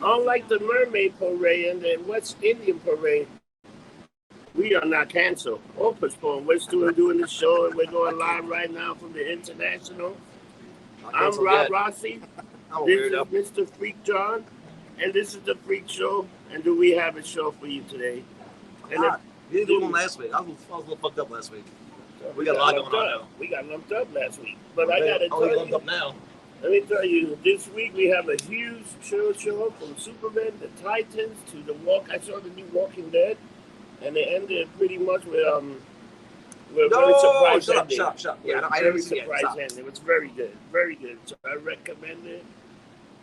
Unlike the Mermaid Parade and the West Indian Parade, we are not canceled or postponed. We're still doing the show, and we're going live right now from the International. I'm Rob Rossi. This is Mr. Freak John, and this is the Freak Show. And do we have a show for you today? And you didn't do one last week. I was a little fucked up last week. We got a lot going on now. We got lumped up last week, but I gotta tell you, lumped up now. Let me tell you, this week we have a huge show from Superman, the Titans to the I saw the new Walking Dead, and it ended pretty much with very surprised ending. Shut. Yeah, I didn't see it. It was very good, very good. So I recommend it.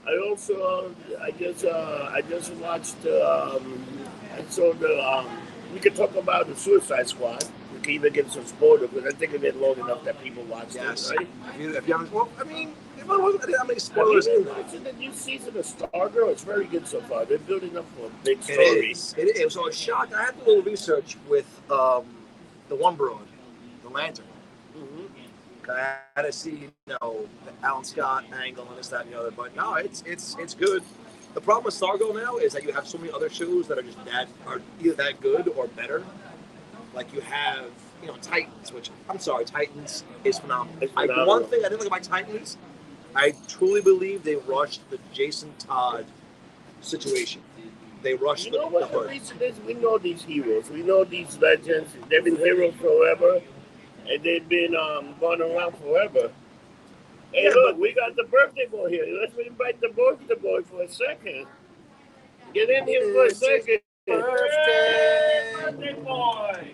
I also I just watched. I saw the. We could talk about the Suicide Squad. We can even get some spoilers, because I think it been long enough that people watched it, right? If you haven't, well, I mean, if I wasn't how many spoilers in watching the new season of Stargirl. It's very good so far. They're building up for a big story. It is. So I was shocked. I had to do a little research with the one broad, the Lantern. Mm-hmm. I had to see, the Alan Scott angle and this, that, and the other. But no, it's good. The problem with Stargirl now is that you have so many other shows that are either that good or better. Like you have, Titans, which I'm sorry, Titans is phenomenal. One thing I didn't like about Titans, I truly believe they rushed the Jason Todd situation. They rushed the reason is? We know these heroes, we know these legends. They've been heroes forever, and they've been going around forever. Hey, look, we got the birthday boy here. Let's invite the birthday boy for a second. Get in here for a second. Birthday boy!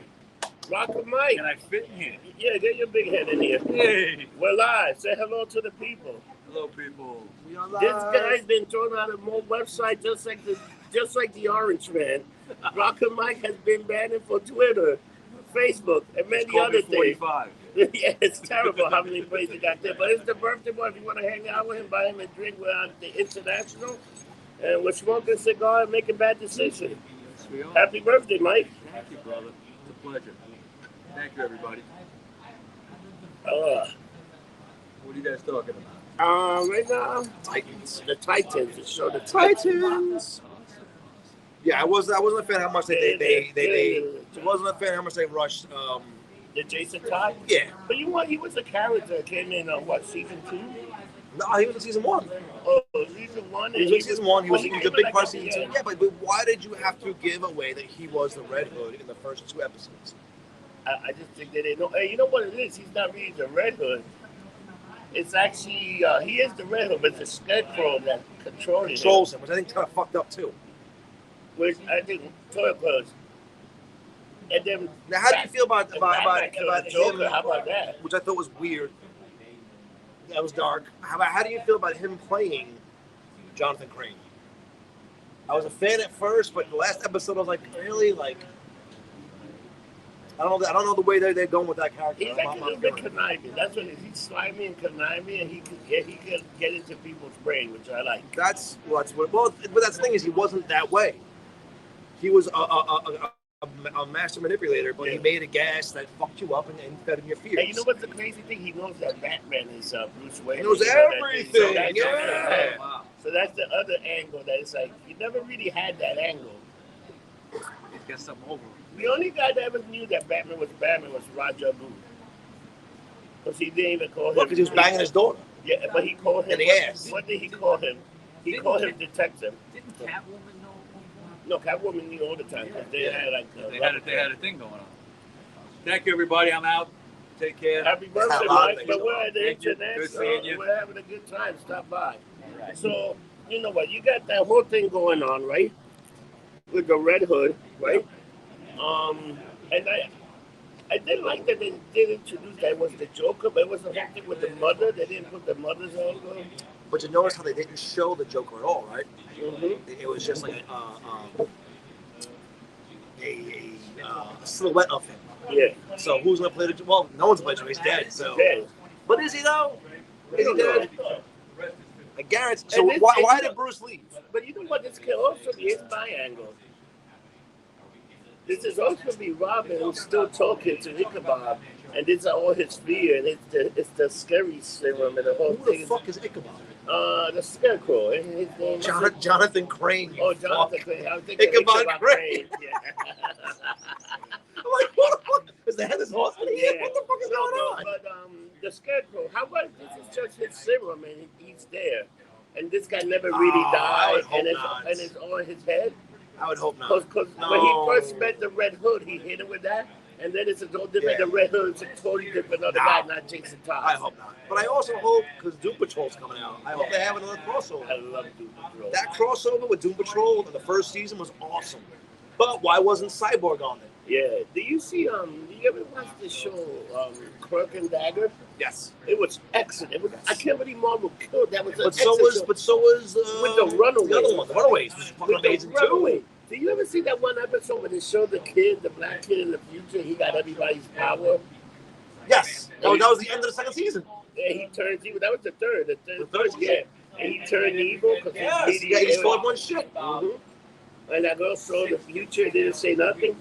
Rock the mic. Can I fit in here? Yeah, get your big head in here. Hey! We're live. Say hello to the people. Hello, people. We are live. This guy's been thrown out of more websites just like the Orange Man. Rock the mic has been banned for Twitter, Facebook, and many other things. 45. Yeah, it's terrible how many plays he got there. But it's the birthday boy. If you want to hang out with him, buy him a drink. We're on the International. And we're smoking a cigar and making bad decisions. Yes, happy birthday, Mike. Thank you, brother. It's a pleasure. Thank you, everybody. What are you guys talking about? Right now, Titans. The Titans. The show, the Titans. Yeah, I wasn't a fan how much it wasn't a fan how much they rushed. The Jason Todd? Yeah. But he was a character that came in on season 2? No, he was in season 1. Oh, season 1? He was in season 1. He was a big part of season 2. Yeah, but why did you have to give away that he was the Red Hood in the first 2 episodes? I just think they didn't know. Hey, you know what it is? He's not really the Red Hood. It's actually, he is the Red Hood, but it's the Scarecrow that controls him. Which I think kind of fucked up too. Which I think toilet clothes. And then now, how do you feel about Joker? him? How about that? Which I thought was weird. That was dark. How do you feel about him playing Jonathan Crane? I was a fan at first, but the last episode I was like, really, like. I don't know the way they're going with that character. He's like a little bit conniving. That's what it is. He's slimy and conniving, and he can get into people's brain, which I like. But that's the thing is, he wasn't that way. He was a master manipulator, but he made a gas that fucked you up and fed in your fears. And you know what's the crazy thing? He knows that Batman is Bruce Wayne. He knows everything. So that's the other angle that it's like, you never really had that angle. He's got something over him. The only guy that ever knew that Batman was Raja Ghul. Because he didn't even call him. Because he was banging his daughter. Yeah, but he called him. In the ass. What did he call him? He called him detective. Didn't Catwoman know? No, Catwoman knew all the time. They had they had a thing going on. Thank you, everybody. I'm out. Take care. Happy birthday, Mike. But we're at the International. Good seeing you. We're having a good time. Stop by. Right. So, you know what? You got that whole thing going on, right? With the Red Hood, right? And I didn't like that they did introduce that was the Joker, but it was the whole thing with the mother. They didn't put the mother's angle. But you notice how they didn't show the Joker at all, right? Mm-hmm. It was just like a silhouette of him. Yeah. So who's gonna play the Joker? Well, no one's gonna play the Joker. He's dead. So. Dead. But is he though? Is he dead? I guarantee. So why did Bruce leave? But you know what? This could also be his my angle. This is also be Robin who's still talking to Ichabod And it's all his fear, and it's the scary serum, and the whole Who the thing. fuck is Ichabod? The Scarecrow. His name is Jonathan Crane. Oh, Jonathan Crane. I was thinking Ichabod Crane. Crane. Yeah. I'm like, what the fuck? Is the head of this hospital here? Yeah. What the fuck is going on? But the Scarecrow. How about this is just his serum, and he's there, and this guy never really I died, would hope and not. it's on his head. I would hope not. Because No. when he first met the Red Hood, he hit him with that. And then it's a totally different. Yeah. The Red Hood's a totally different other guy, not Jason Todd. I hope not. But I also hope, because Doom Patrol's coming out, I hope they have another crossover. I love Doom Patrol. That crossover with Doom Patrol in the first season was awesome. But why wasn't Cyborg on it? Yeah. Do you see? Do you ever watch the show Cloak and Dagger? Yes. It was excellent. I can't believe Marvel killed that. Was But so was with the Runaways. The other one, the Runaways was fucking amazing too. Do you ever see that one episode where they showed the black kid in the future? He got everybody's power. Yes. That was the end of the second season. Yeah, he turned evil. That was the third. The third season. Yeah. And he turned evil because He stole everyone's shit. And that girl saw the future, didn't say nothing.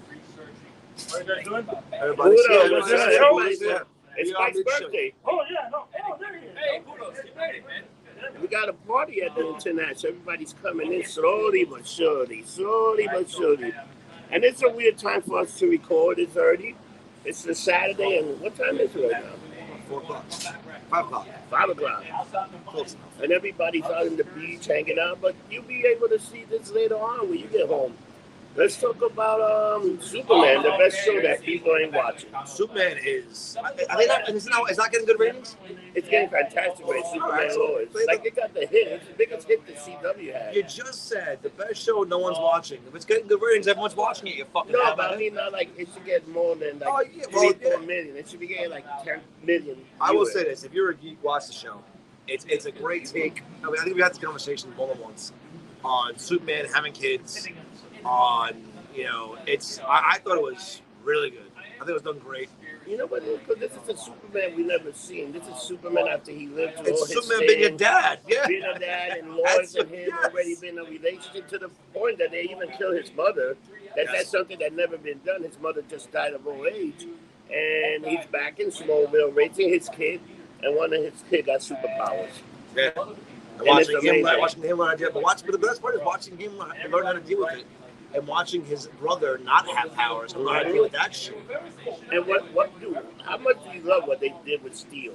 What are you guys doing? Everybody's Hold on, here. what's that? Everybody's here. It's We are Mike's mid-show. birthday. Oh, yeah, no. Oh, there he is. Hey, kudos. Get ready, man. We got a party at the internet, so everybody's coming in slowly but surely. And it's a weird time for us to record. It's early. It's a Saturday, and what time is it right now? 4 o'clock. 5 o'clock. 5 o'clock. Close enough. And everybody's out on the beach hanging out, but you'll be able to see this later on when you get home. Let's talk about Superman, the best show that people ain't watching. Superman is. Are they not? Is not getting good ratings? It's getting fantastic right, Superman Lois. Like, it got the hit. It's the biggest hit that CW had. You just said the best show no one's watching. If it's getting good ratings, everyone's watching it. You fucking No, have but I it. mean, not like it should get more than like Oh, yeah, well, 3-4 yeah. million. It should be getting like 10 million. I will viewers. say this: if you're a geek, watch the show. It's a great take. I mean, I think we had this conversation more than once on Superman having kids. I thought it was really good. I think it was done great. You know what? Because this is a Superman we never seen. This is Superman after he lived through all It's his Superman being a sins, dad. Yeah. being a dad, and Lois and him Yes. already been in a relationship to the point that they even killed his mother. That's something that never been done. His mother just died of old age, and he's back in Smallville raising his kid, and one of his kids got superpowers. Yeah. And Watching it's him amazing. learn how to deal. But the best part is watching him learn how to deal with it, and watching his brother not have powers and learn how to deal with that shit. And how much do you love what they did with Steel?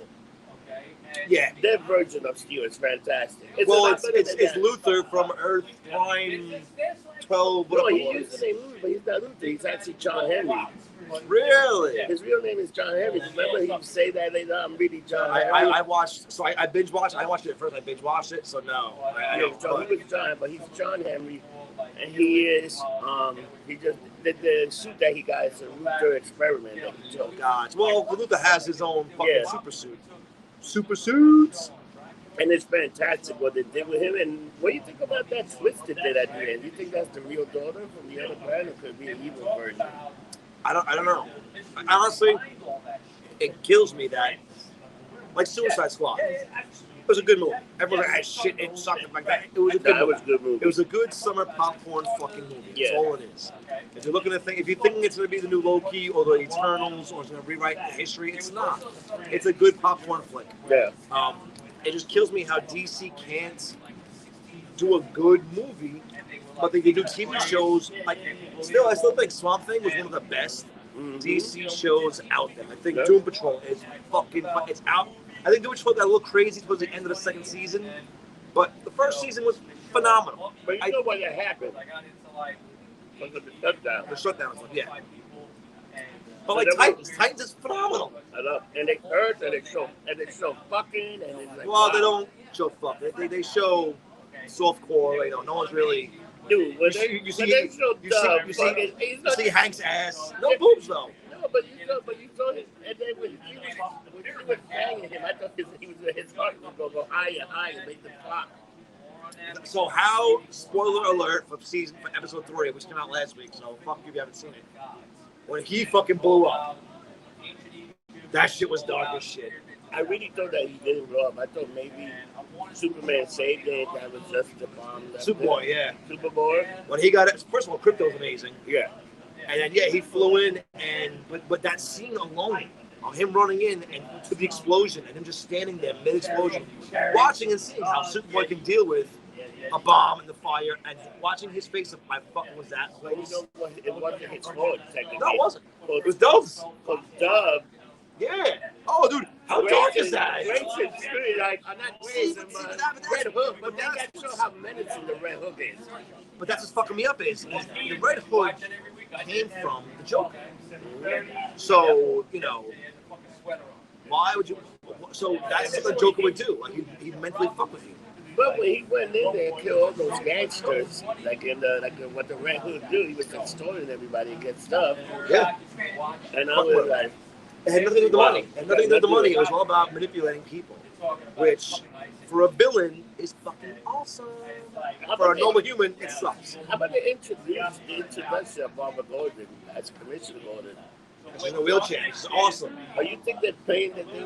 Yeah. Their version of Steel is fantastic. Well, a lot better than it's that. Luther from Earth Prime 12. No, Whatever he it used was. the name Luther, but he's not Luther. He's actually John Henry. Really? His real name is John Henry. Remember, he would say that later. I'm really John Henry. I watched. So I binge watched. I watched it at first. I binge watched it. So no. I don't. So he was John, but he's John Henry, and he is. He just the suit that he got is a Luther experiment that he took. God. Well, Luther has his own fucking Yeah. super suit. Super suits. And it's fantastic what they did with him. And what do you think about that twist they did at the end? Do you think that's the real daughter from the other planet, or could be an evil version? I don't know. Honestly, it kills me that, like Suicide Squad. It was a good movie. Everyone had shit. It sucked like that. It was a good That movie. was a good movie. It was a good summer popcorn fucking movie. That's Yeah. all it is. If you're looking at if you're thinking it's going to be the new Loki or the Eternals or it's going to rewrite the history, it's not. It's a good popcorn flick. Yeah. It just kills me how DC can't do a good movie, but they can do TV shows. Like, I still think Swamp Thing was one of the best DC shows out there. I think Yeah. Doom Patrol is it's out. I think Doom Patrol got a little crazy towards the end of the second season, but the first season was phenomenal. But you know what happened? Because of the shutdown. The shutdown was yeah. But So like there was- Titans is phenomenal. I love, and they hurt, and they show fucking, and it's like, Well, wow. they don't show fuck. They show softcore. No one's really. Dude, when they You see Hank's ass. No boobs though. No, but you saw his, and then when he was banging him, I thought his heart was gonna go higher, make the pop. So how? Spoiler alert for episode 3, which came out last week. So fuck you if you haven't seen it. When he fucking blew up, that shit was dark as shit. I really thought that he didn't blow up. I thought maybe Superman saved it. That was just the bomb. Superboy, yeah. Superboy. When he got it, first of all, Crypto's amazing. Yeah. And then he flew in, but that scene alone, of him running in and to the explosion and him just standing there mid-explosion, watching and seeing how Superboy can deal with a bomb and the fire, and watching his face of my fucking was that Well, you place. know what? It wasn't his fault, technically. No, it wasn't. It was Dove's. Because Dove. Yeah. Oh, dude, how dark is that? Grace and Spirit, like, I'm not praising, but Red Hook. But they got to show how menacing the Red Hook is. But that's what's fucking me up is the Red Hood came from the Joker. So, you know, why would you? So that's what the Joker would do. Like he mentally fuck with you. But when he went in there and killed all those gangsters, what the Red Hood do, he was extorting everybody and get stuff. Yeah. And I was like, it had nothing to do with the money. It had nothing to do with the money. It was all about manipulating people, which for a villain is fucking awesome. For a normal human, it sucks. how about the introduction of Barbara Gordon as Commissioner Gordon? In a wheelchair, it's awesome. Or you think they're playing the thing,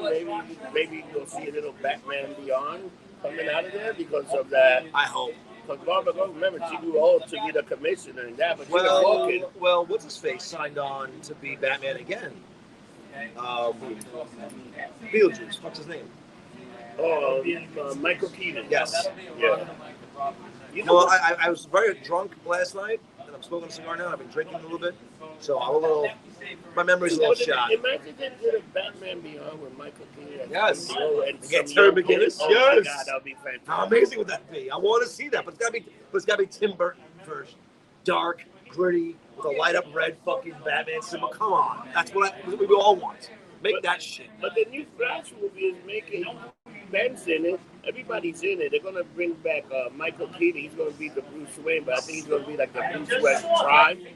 maybe you'll see a little Batman Beyond coming out of there because of that? I hope. Because Barbara Gordon, remember, she grew old to be the commissioner and that, but she was walking. Well, what's his face signed on to be Batman again? Beetlejuice. What's his name? Oh, Michael Keaton. Yes. Yeah. You know Well, what? I was very drunk last night, and I'm smoking a cigar now. I've been drinking a little bit, so I'm a little. My memory's a little shot. Imagine they did a Batman Beyond with Michael Keaton. Yes. And Again, some Terry young McGinnis. boy. Oh Yes. my God, that would be fantastic. How amazing would that be? I want to see that, but it's gotta be Tim Burton first. Dark, gritty, with a light up red fucking Batman symbol. Come on, that's what we all want. Make that shit. But the new Flash movie is making Ben's in it. Everybody's in it. They're gonna bring back Michael Keaton. He's gonna be the Bruce Wayne, but I think he's gonna be like the Bruce Wayne Prime.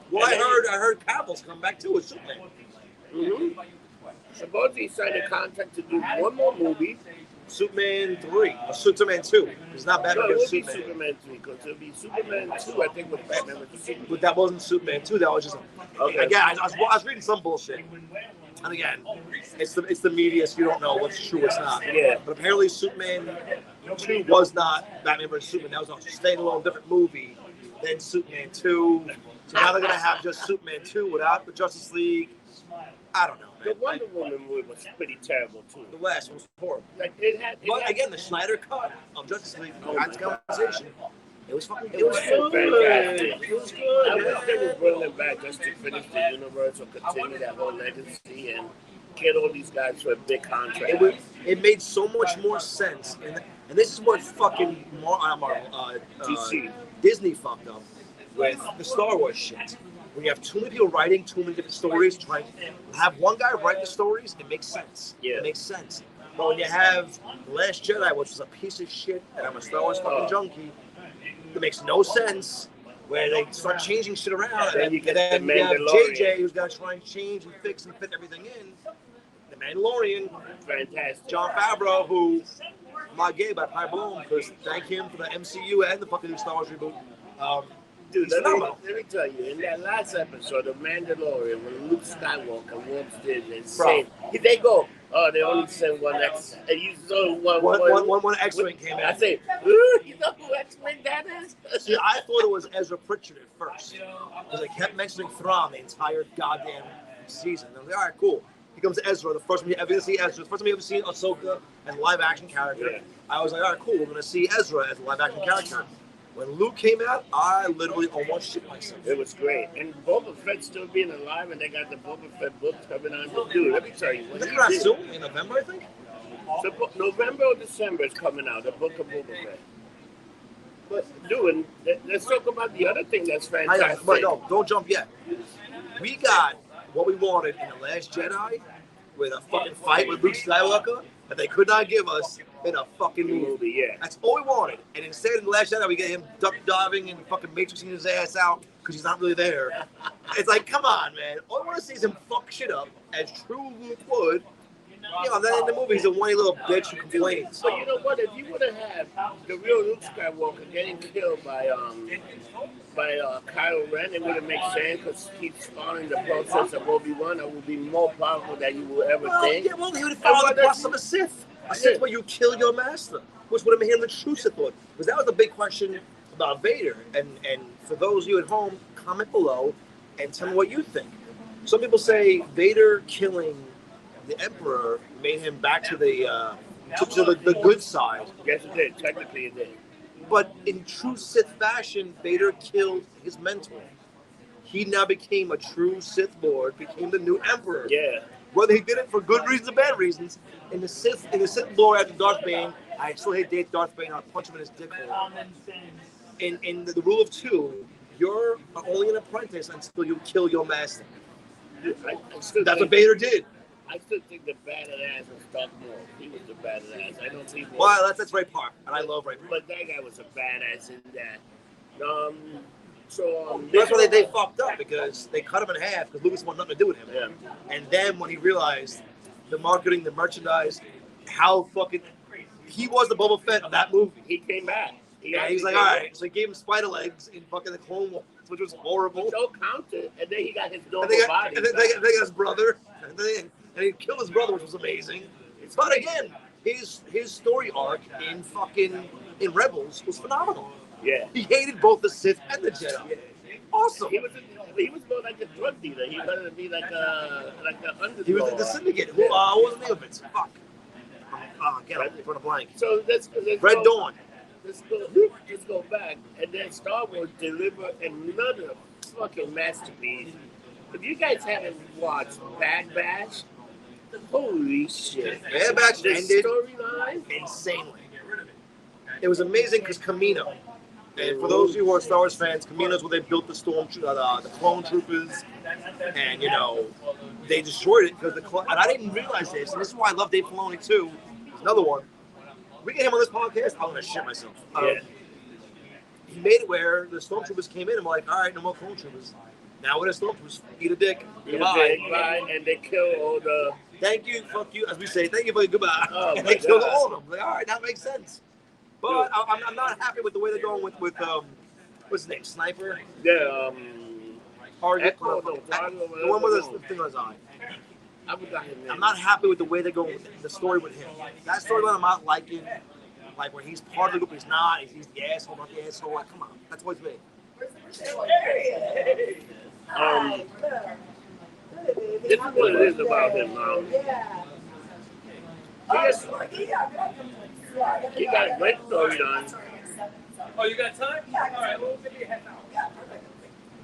Well, I heard Cavill's come back too with Superman. Mm-hmm. Supposedly he signed a contract to do one more movie. Superman 3 or Superman 2. It's not No, Batman it against will be Superman. Superman 3 because it'll be Superman 2. I think with Batman with Superman. But that wasn't Superman 2. That was just Okay. again. I was reading some bullshit, and again, it's the media, so you don't know what's true, what's not. Yeah. But apparently, Superman 2 was not Batman vs Superman. That was a standalone different movie than Superman 2. So now they're gonna have just Superman 2 without the Justice League. I don't know, The man. Wonder Woman movie was pretty terrible too. The last was horrible. Like it had. But again, the Snyder cut of Justice League, God's conversation, it was fucking. It was so fantastic. It was good. I wish man. they would bring them back just to finish the universe or continue that whole legacy and get all these guys for a big contract. It made so much more sense, and this is what fucking DC. Disney fucked up with the Star Wars shit. When you have too many people writing too many different stories, trying to have one guy write the stories, it makes sense. Yeah. It makes sense. But when you have The Last Jedi, which is a piece of shit, and I'm a Star Wars fucking junkie, it makes no sense. Where they start changing shit around, Then you get then the you have Mandalorian. JJ who's got to try and change and fix and fit everything in. The Mandalorian, Fantastic. John Favreau, who I'm not gay, but I blow him because thank him for the MCU and the fucking new Star Wars reboot. Dude, He's let phenomenal. me tell you, in that last episode of Mandalorian, when Luke Skywalker walks in and says, they go, oh, they only send one X. And you saw One X-Wing came I out. say, ooh, you know who X-Wing that is? See, I thought it was Ezra Pritchard at first because they kept mentioning Thrawn the entire goddamn season. I was like, all right, cool. Here comes Ezra, the first time you ever see Ezra, the first time you ever see Ahsoka as a live-action character. Yeah. I was like, all right, cool. We're gonna see Ezra as a live-action character. When Luke came out, I literally almost shit myself. It was great. And Boba Fett still being alive, and they got the Boba Fett books coming on. Dude, let me tell you. Is that coming out soon? In November, I think? So, November or December is coming out, the book of Boba Fett. But, dude, let's talk about the other thing that's I fantastic. know, but no, don't jump yet. We got what we wanted in The Last Jedi with a fucking fight with Luke Skywalker that they could not give us in a fucking movie. movie, yeah. That's all we wanted. And instead, in The Last Jedi, we get him duck diving and fucking matrixing his ass out because he's not really there. It's like, come on, man. All I want to see is him fuck shit up as true Luke would. You know, then in the movie, he's a whiny little bitch who complains. But you know what? If you would have had the real Luke Skywalker getting killed by Kylo Ren, it would have made sense because he's following the process of Obi-Wan. It would be more powerful than you would ever think. Yeah, well, he would have followed the process of a Sith. A Sith where you kill your master, which would have made him the true Sith Lord. Because that was the big question about Vader. And for those of you at home, comment below and tell me what you think. Some people say Vader killing the Emperor made him back to the the good side. Yes, it did. Technically, it did. But in true Sith fashion, Vader killed his mentor. He now became a true Sith Lord, became the new Emperor. Yeah. Whether he did it for good reasons or bad reasons, in the Sith lore after Darth Bane, I still hate Darth Bane. I'll punch him in his dick hole. In the rule of two, you're only an apprentice until you kill your master. That's what Vader did. I still think the badass was Darth Maul. He was the badass. I don't think. Well, that's Ray Park, and I love Ray Park. But that guy was a badass in that. That's why they fucked up, because they cut him in half because Lucas wanted nothing to do with him. Yeah. And then when he realized the marketing, the merchandise, how fucking he was the Boba Fett of that movie. He came back. He's like, all right. So he gave him spider legs in fucking the Clone Wars, which was horrible. He so counted, and then he got his normal body. And then they got his brother, and he killed his brother, which was amazing. But again, his story arc in Rebels was phenomenal. Yeah. He hated both the Sith and the Jedi. Yeah. Awesome. He was more like a drug dealer. He wanted to be like a underdog. He was the syndicate. What was the name of it? Fuck. Get up for the blank. So let's Red Dawn. Let's go back, and then Star Wars delivered another fucking masterpiece. If you guys haven't watched Bad Batch, holy shit! Bad Batch ended storyline insanely. It was amazing because Kamino. And for those of you who are Star Wars fans, Kamino's where they built the the clone troopers, and they destroyed it because and I didn't realize this, and this is why I love Dave Filoni too. There's another one. We get him on this podcast, I'm gonna shit myself. He made it where the stormtroopers came in. I'm like, all right, no more clone troopers. Now with the stormtroopers, eat a dick. Goodbye, and they kill all the. Thank you, fuck you, as we say. Thank you for the goodbye. Oh, and they killed all of them. Like, all right, that makes sense. But I'm not happy with the way they're going with what's his name, Sniper. Yeah. Target. The one with the thing on his eye. I'm not happy with the way they're going with the story with him. That storyline I'm not liking. Like where he's part of the group, he's not. He's the asshole, not the asshole. Like, come on, that's what it's made. This is what it is about him. He got a great storyline. Oh, you got time? All right, we'll give you a half hour.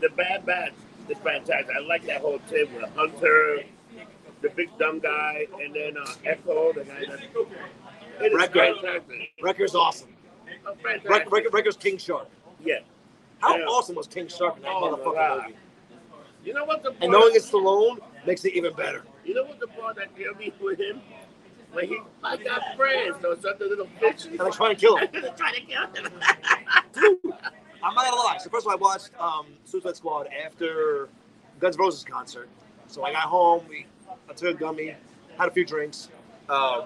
The Bad Batch is fantastic. I like that whole team with Hunter, the big dumb guy, and then Echo, the guy that's fantastic. Wrecker's awesome. Wrecker's King Shark. Yeah. How awesome was King Shark in that motherfucking movie? You know what the and knowing it's Stallone makes it even better. You know what the part that killed me with him? When I got friends, those other little bitches. And they're trying to kill him. trying to kill him. Dude, I'm not gonna lie. So first of all, I watched Suicide Squad after Guns N' Roses concert. So I got home, I took a gummy, had a few drinks. I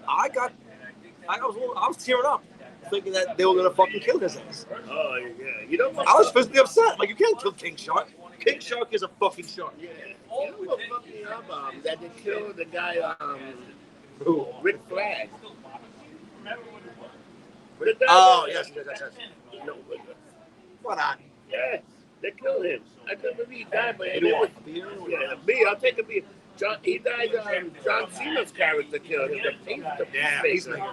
was tearing up, thinking that they were gonna fucking kill his ass. Oh yeah, you know what? I was physically upset. Like, you can't kill King Shark. King Shark is a fucking shark. Yeah. You know what fucked me up? That they killed the guy, Who? Rick Flag. Oh, yes. No, Why not? yeah, they killed him. I couldn't believe he died, but it You was, want a beer? yeah, beer. I'll take a beer. He died. John Cena's character killed him. Yeah, he's making.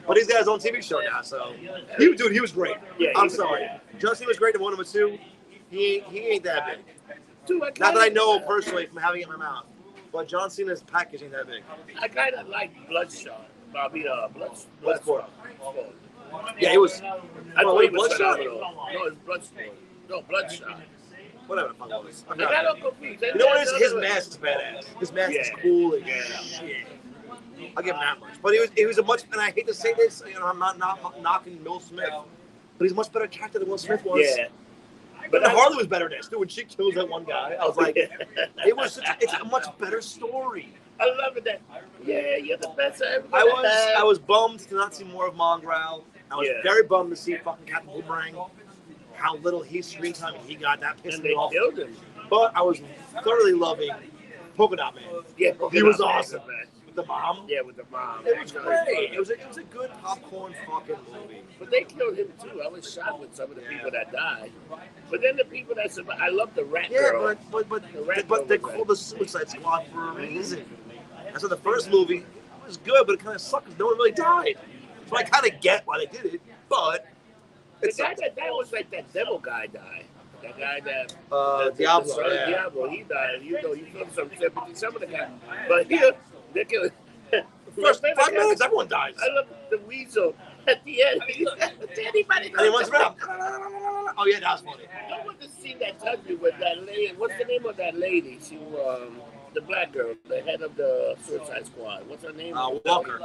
But he's got his own TV show now, so he was great. Yeah, I'm sorry. John Cena was great in one number two. He ain't that big. Not that I know personally from having it in my mouth, but John Cena's package ain't that big. I kind of like Bloodshot. Bloodsport. Yeah, it was. I thought he was Bloodshot? phenomenal. No, it's Bloodsport. No, Bloodshot. Whatever the fuck it was. I got all confused. You know what it is? His mask is badass. His mask is cool as shit. I'll give him that much. But he was a much, and I hate to say this, I'm not knocking Will Smith, but he's a much better character than Will Smith was. Yeah. But Harley was better than this, dude. When she kills that one guy, I was like, it's a much better story. I love it. You're the best I ever I was bummed to not see more of Mongrel. I was very bummed to see fucking Captain Boomerang. How little screen time he got. That pissed me off. Killed him. But I was thoroughly loving Polka Dot Man. Yeah, he was awesome, man. the mom. Yeah, with the mom. It was great. It was a good popcorn fucking movie. But they killed him too. I was shocked with some of the people that died. But then the people that survived, I love the rat girl. But they called the Suicide Squad for a reason. And so the first movie was good, but it kind of sucked because no one really died. So I kind of get why they did it, but the guy that was like that devil guy died. That guy that Diablo, yeah. Diablo, he died. You know, you feel some sympathy. Some of the guys, but here they killed. First 5 minutes, everyone dies. I love the weasel at the end. Anybody? Anyone's around. Oh yeah, that was funny. I want to see that touch me with that lady. What's the name of that lady? She the black girl, the head of the Suicide Squad. What's her name? Walker.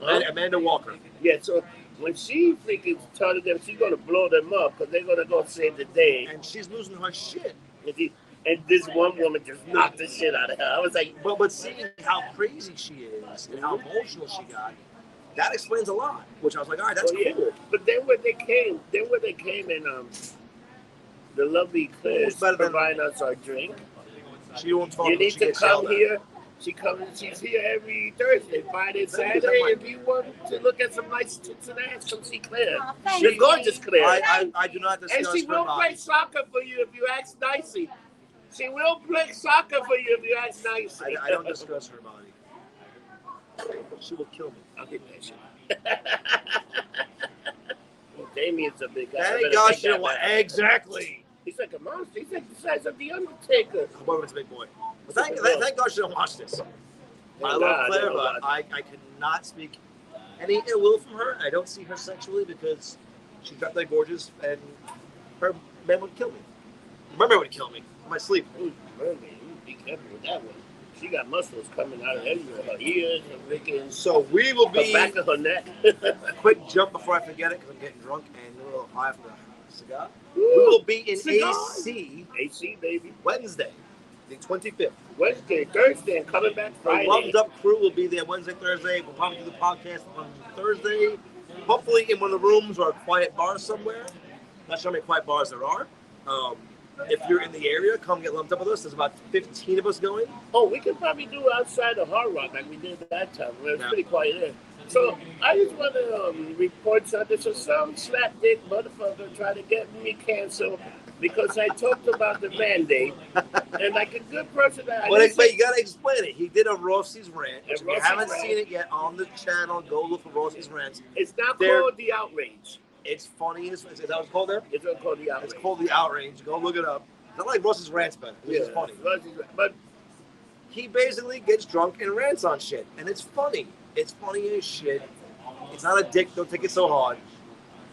Amanda Walker. Yeah, so when she freaking told them she's going to blow them up because they're going to go save the day. And she's losing her shit. And this one woman just knocked the shit out of her. I was like... But seeing how crazy she is and how emotional she got, that explains a lot. Which I was like, all right, that's cool. But then when they came and the lovely Claire providing us our drink. She won't talk. You need to come here. She's here every Thursday, Friday, Saturday. If you want to look at some nice tits and ass, come see Claire. She's gorgeous, Claire. I do not discuss. And she will play soccer for you if you ask nicely. She will play soccer for you if you ask nicely. I don't discuss her body. She will kill me. I'll get that shit. Damien's a big guy. Thank God she don't want. Exactly. He's like a monster. He's like the size of the Undertaker. Boy, it's a big boy. Thank God she don't watch this. I love Claire, but I could not speak any ill will from her. I don't see her sexually because she's got that gorgeous, and her man would kill me. Mermaid would kill me in my sleep. Ooh, Mermaid, be careful with that one. She got muscles coming out of everywhere. Her ears, her freaking. So we will be the back of her neck. Quick jump before I forget it because I'm getting drunk and a little high from the cigar. Ooh, we will be in cigars. AC, baby. Wednesday, the 25th. Wednesday, Thursday, and coming back Friday. The Warmed Up crew will be there Wednesday, Thursday. We'll probably do the podcast on Thursday. Hopefully in one of the rooms or a quiet bar somewhere. Not sure how many quiet bars there are. If you're in the area, come get lumped up with us. There's about 15 of us going. Oh, we could probably do outside of Hard Rock like we did that time. It was pretty quiet there. So I just want to report something. So some slapdick motherfucker tried to get me canceled because I talked about the mandate. And like a good person that but you got to explain it. He did a Rossi's rant. If you haven't seen it yet on the channel, go look for Rossi's rants. It's not called The Outrage. It's funny. Is that what it's called there? It's not called The Outrage. It's called The Outrage. Go look it up. It's not like Rossi's rants, but it's funny. But he basically gets drunk and rants on shit. And it's funny. It's funny as shit. It's not a dick. Don't take it so hard.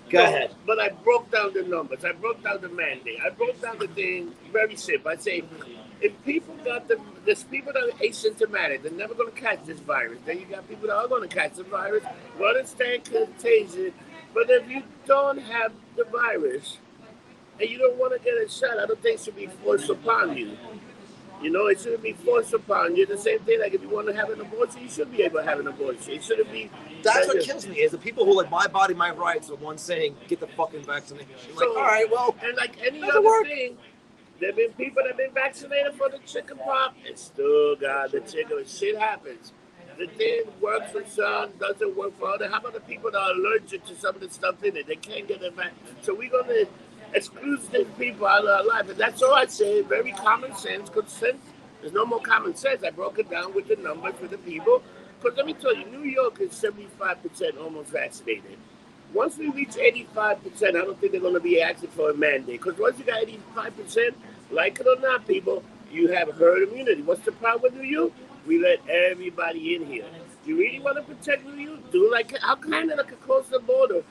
Go ahead. But I broke down the numbers. I broke down the mandate. I broke down the thing very simple. I say, if people got there's people that are asymptomatic, they're never going to catch this virus. Then you got people that are going to catch the virus, run and stand contagion. But if you don't have the virus and you don't want to get a shot, I don't think it should be forced upon you. You know, it shouldn't be forced upon you. The same thing, like if you want to have an abortion, you should be able to have an abortion. It shouldn't be. That's what kills me is the people who like my body, my rights, are the ones saying get the fucking vaccination. So, like, all right, well, and like any other thing, there've been people that have been vaccinated for the chicken pox and still got the chicken. Shit happens. The thing works for some, doesn't work for others. How about the people that are allergic to some of the stuff in it? They can't get it back. So we're gonna exclude these people out of our life. And that's all I say, very common sense, because since there's no more common sense, I broke it down with the numbers for the people. Because let me tell you, New York is 75% almost vaccinated. Once we reach 85%, I don't think they're going to be asking for a mandate. Because once you got 85%, like it or not, people, you have herd immunity. What's the problem with New York? We let everybody in here. You really want to protect New York? Do like how Canada could close the border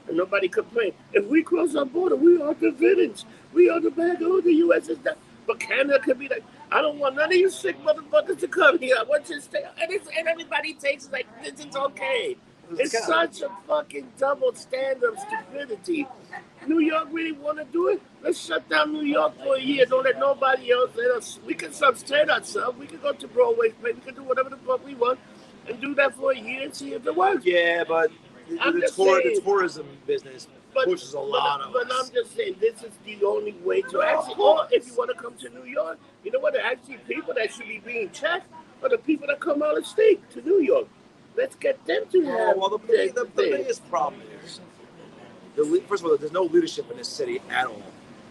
and nobody complain. If we close our border, we are the villains. We are the bad guys. The U.S. is that. But Canada could be like, I don't want none of you sick motherfuckers to come here. I want you to stay. And everybody takes it like this is okay. It's such a fucking double standard of stupidity. New York really want to do it? Let's shut down New York for a year. Don't let nobody else let us. We can sustain ourselves. We can go to Broadway. We can do whatever the fuck we want and do that for a year and see if it works. Yeah, but the tourism business pushes a lot of us. But I'm just saying, this is the only way to actually, or if you want to come to New York, you know what, actually people that should be being checked or the people that come out of state to New York. Let's get them to have Well, the thing. biggest problem is, first of all, there's no leadership in this city at all.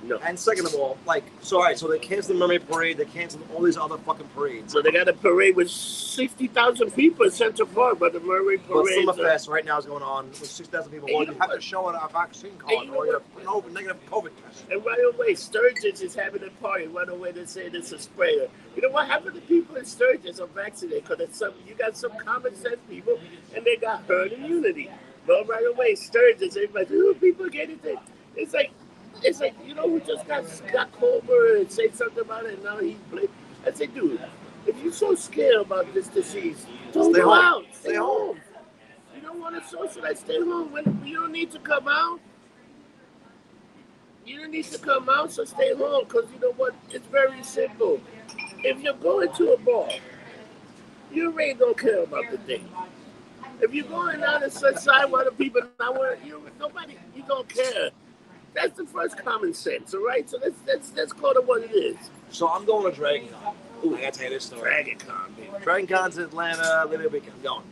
No. And second of all, all right, so they canceled the Mermaid Parade, they canceled all these other fucking parades. So they got a parade with 60,000 people in Central Park, but the Mermaid Parade. But Summerfest right now is going on with 6,000 people. Well, you have to show a vaccine card or your negative COVID test. And right away, Sturgis is having a party. Right away, they say it's a sprayer. You know what happened to people in Sturgis are vaccinated? Because you got some common sense people, and they got herd immunity. But right away, Sturgis, everybody, people get it. It's like, you know, who just got Scott Colbert and say something about it, and now he's blamed. I say, dude, if you're so scared about this disease, don't go out. Stay home. You don't want to socialize, stay home. You don't need to come out. You don't need to come out, so stay home. Because you know what? It's very simple. If you're going to a bar, you really don't care about the thing. If you're going out and sunshine while the people not wearing, you don't care. That's the first common sense, all right? So let's call it what it is. So I'm going to Dragon Con. Ooh, I got to tell you this story. Dragon Con, baby. Dragon Con's in Atlanta, Labor Weekend. I'm going.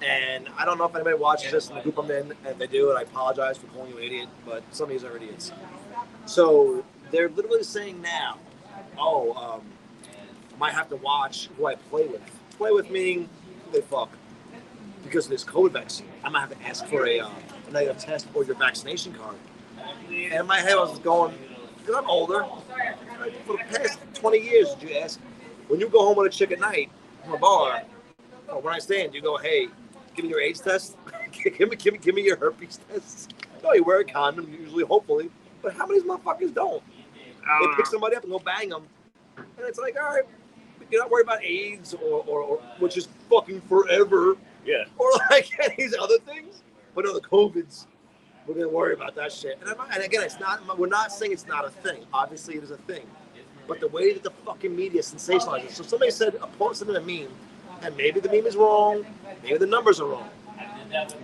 And I don't know if anybody watches this in the group I'm in, and they do, and I apologize for calling you an idiot, but some of these are idiots. So they're literally saying now, I might have to watch who I play with. Play with meaning who they fuck. Because of this COVID vaccine, I might have to ask for a negative test or your vaccination card. And in my head, I was going, because I'm older, for the past 20 years, did you ask, when you go home with a chick at night from a bar, or when I stand, you go, hey, give me your AIDS test, give me your herpes test. No, you wear a condom, usually, hopefully, but how many motherfuckers don't? They pick somebody up and go bang them, and it's like, all right, you're not worried about AIDS or which is fucking forever. Yeah. Or like these other things. But no, the COVIDs, we're going to worry about that shit. And again, we're not saying it's not a thing. Obviously, it is a thing. But the way that the fucking media sensationalizes it. So somebody said, posted in a meme, and maybe the meme is wrong, maybe the numbers are wrong.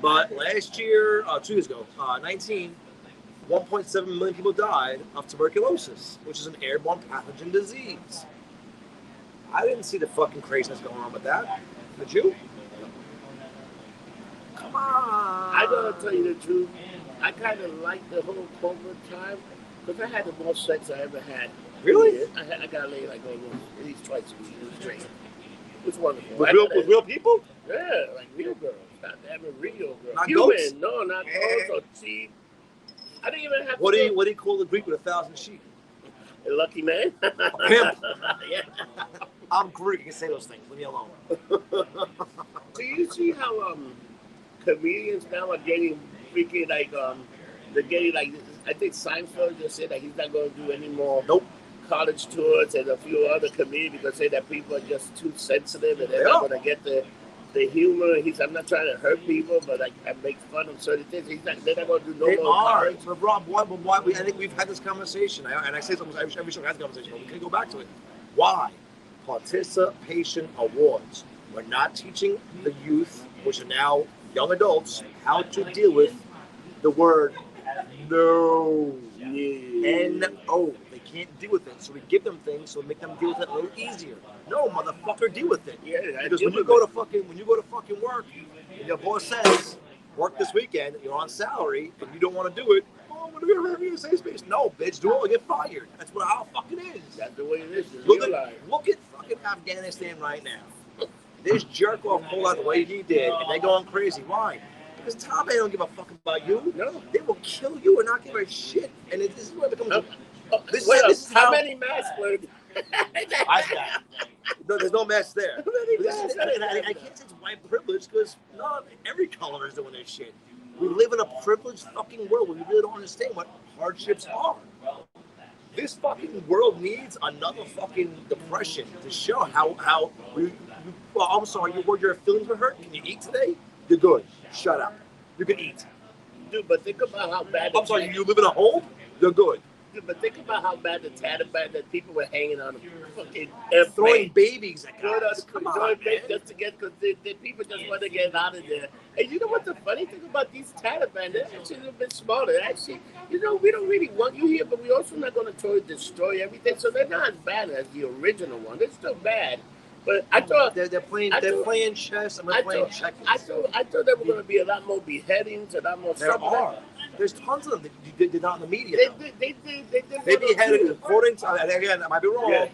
But last year, 2 years ago, 1.7 million people died of tuberculosis, which is an airborne pathogen disease. I didn't see the fucking craziness going on with that. Did you? Come on. I gotta tell you the truth. I kind of like the whole COVID time because I had the most sex I ever had. Really? I got laid like at least twice a week. It was great. It was wonderful. With real people? Yeah, like real girls. Not having real girls. Not Human. goats? No, not goats or sheep. I didn't even have. What do you call the Greek with 1,000 sheep? A lucky man. Pimp. Yeah. I'm Greek. I can say those things. Leave me alone. So you see how comedians now are getting freaking like they're getting like, I think Seinfeld just said that he's not going to do any more college tours, and a few other comedians because say that people are just too sensitive and they're not going to get the humor. I'm not trying to hurt people, but I make fun of certain things. They're not going to do no more college. But Rob, why? I think we've had this conversation, and I say something every show has a conversation, but we can go back to it. Why? Participation awards. We're not teaching the youth, which are now young adults, how to deal with the word no. N-O. They can't deal with it. So we give them things so we make them deal with it a little easier. No, motherfucker, deal with it. Yeah, because when you go to fucking work and your boss says, work this weekend, you're on salary, and you don't want to do it, oh, I'm going to have you in safe space. No, bitch, do it or get fired. That's how it fucking is. That's the way it is. Look at fucking Afghanistan right now. This jerk off pulled out the way he did, and they're going crazy. Why? Because Taliban don't give a fuck about you. No. They will kill you and not give a shit. And this is where it becomes... This is how many masks were No, there's no mess there. I can't say it's white privilege because not every color is doing this shit. We live in a privileged fucking world where we really don't understand what hardships are. This fucking world needs another fucking depression to show how well, I'm sorry, your feelings were hurt. Can you eat today? You're good. Shut up. You can eat. Dude, but think about how bad... I'm sorry, you live in a home? You're good. Dude, but think about how bad the Taliban, that people were hanging on fucking airplane. Throwing babies at guys. Come on, just to get, because the people just want to get out of there. And you know what the funny thing about these Taliban, they're actually a little bit smarter. Actually, we don't really want you here, but we're also not going to totally destroy everything. So they're not as bad as the original one. They're still bad. But I thought they're playing chess and we're playing checkers. I thought there were going to be a lot more beheadings, a lot more. There are. There's tons of them that did not in the media. They They beheaded, according to, and again, I might be wrong. Yeah.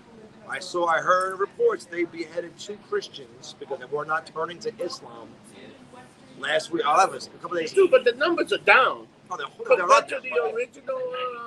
I heard reports they beheaded 2 Christians because they were not turning to Islam last week. A couple days ago. But the numbers are down. Oh, they're compared to the original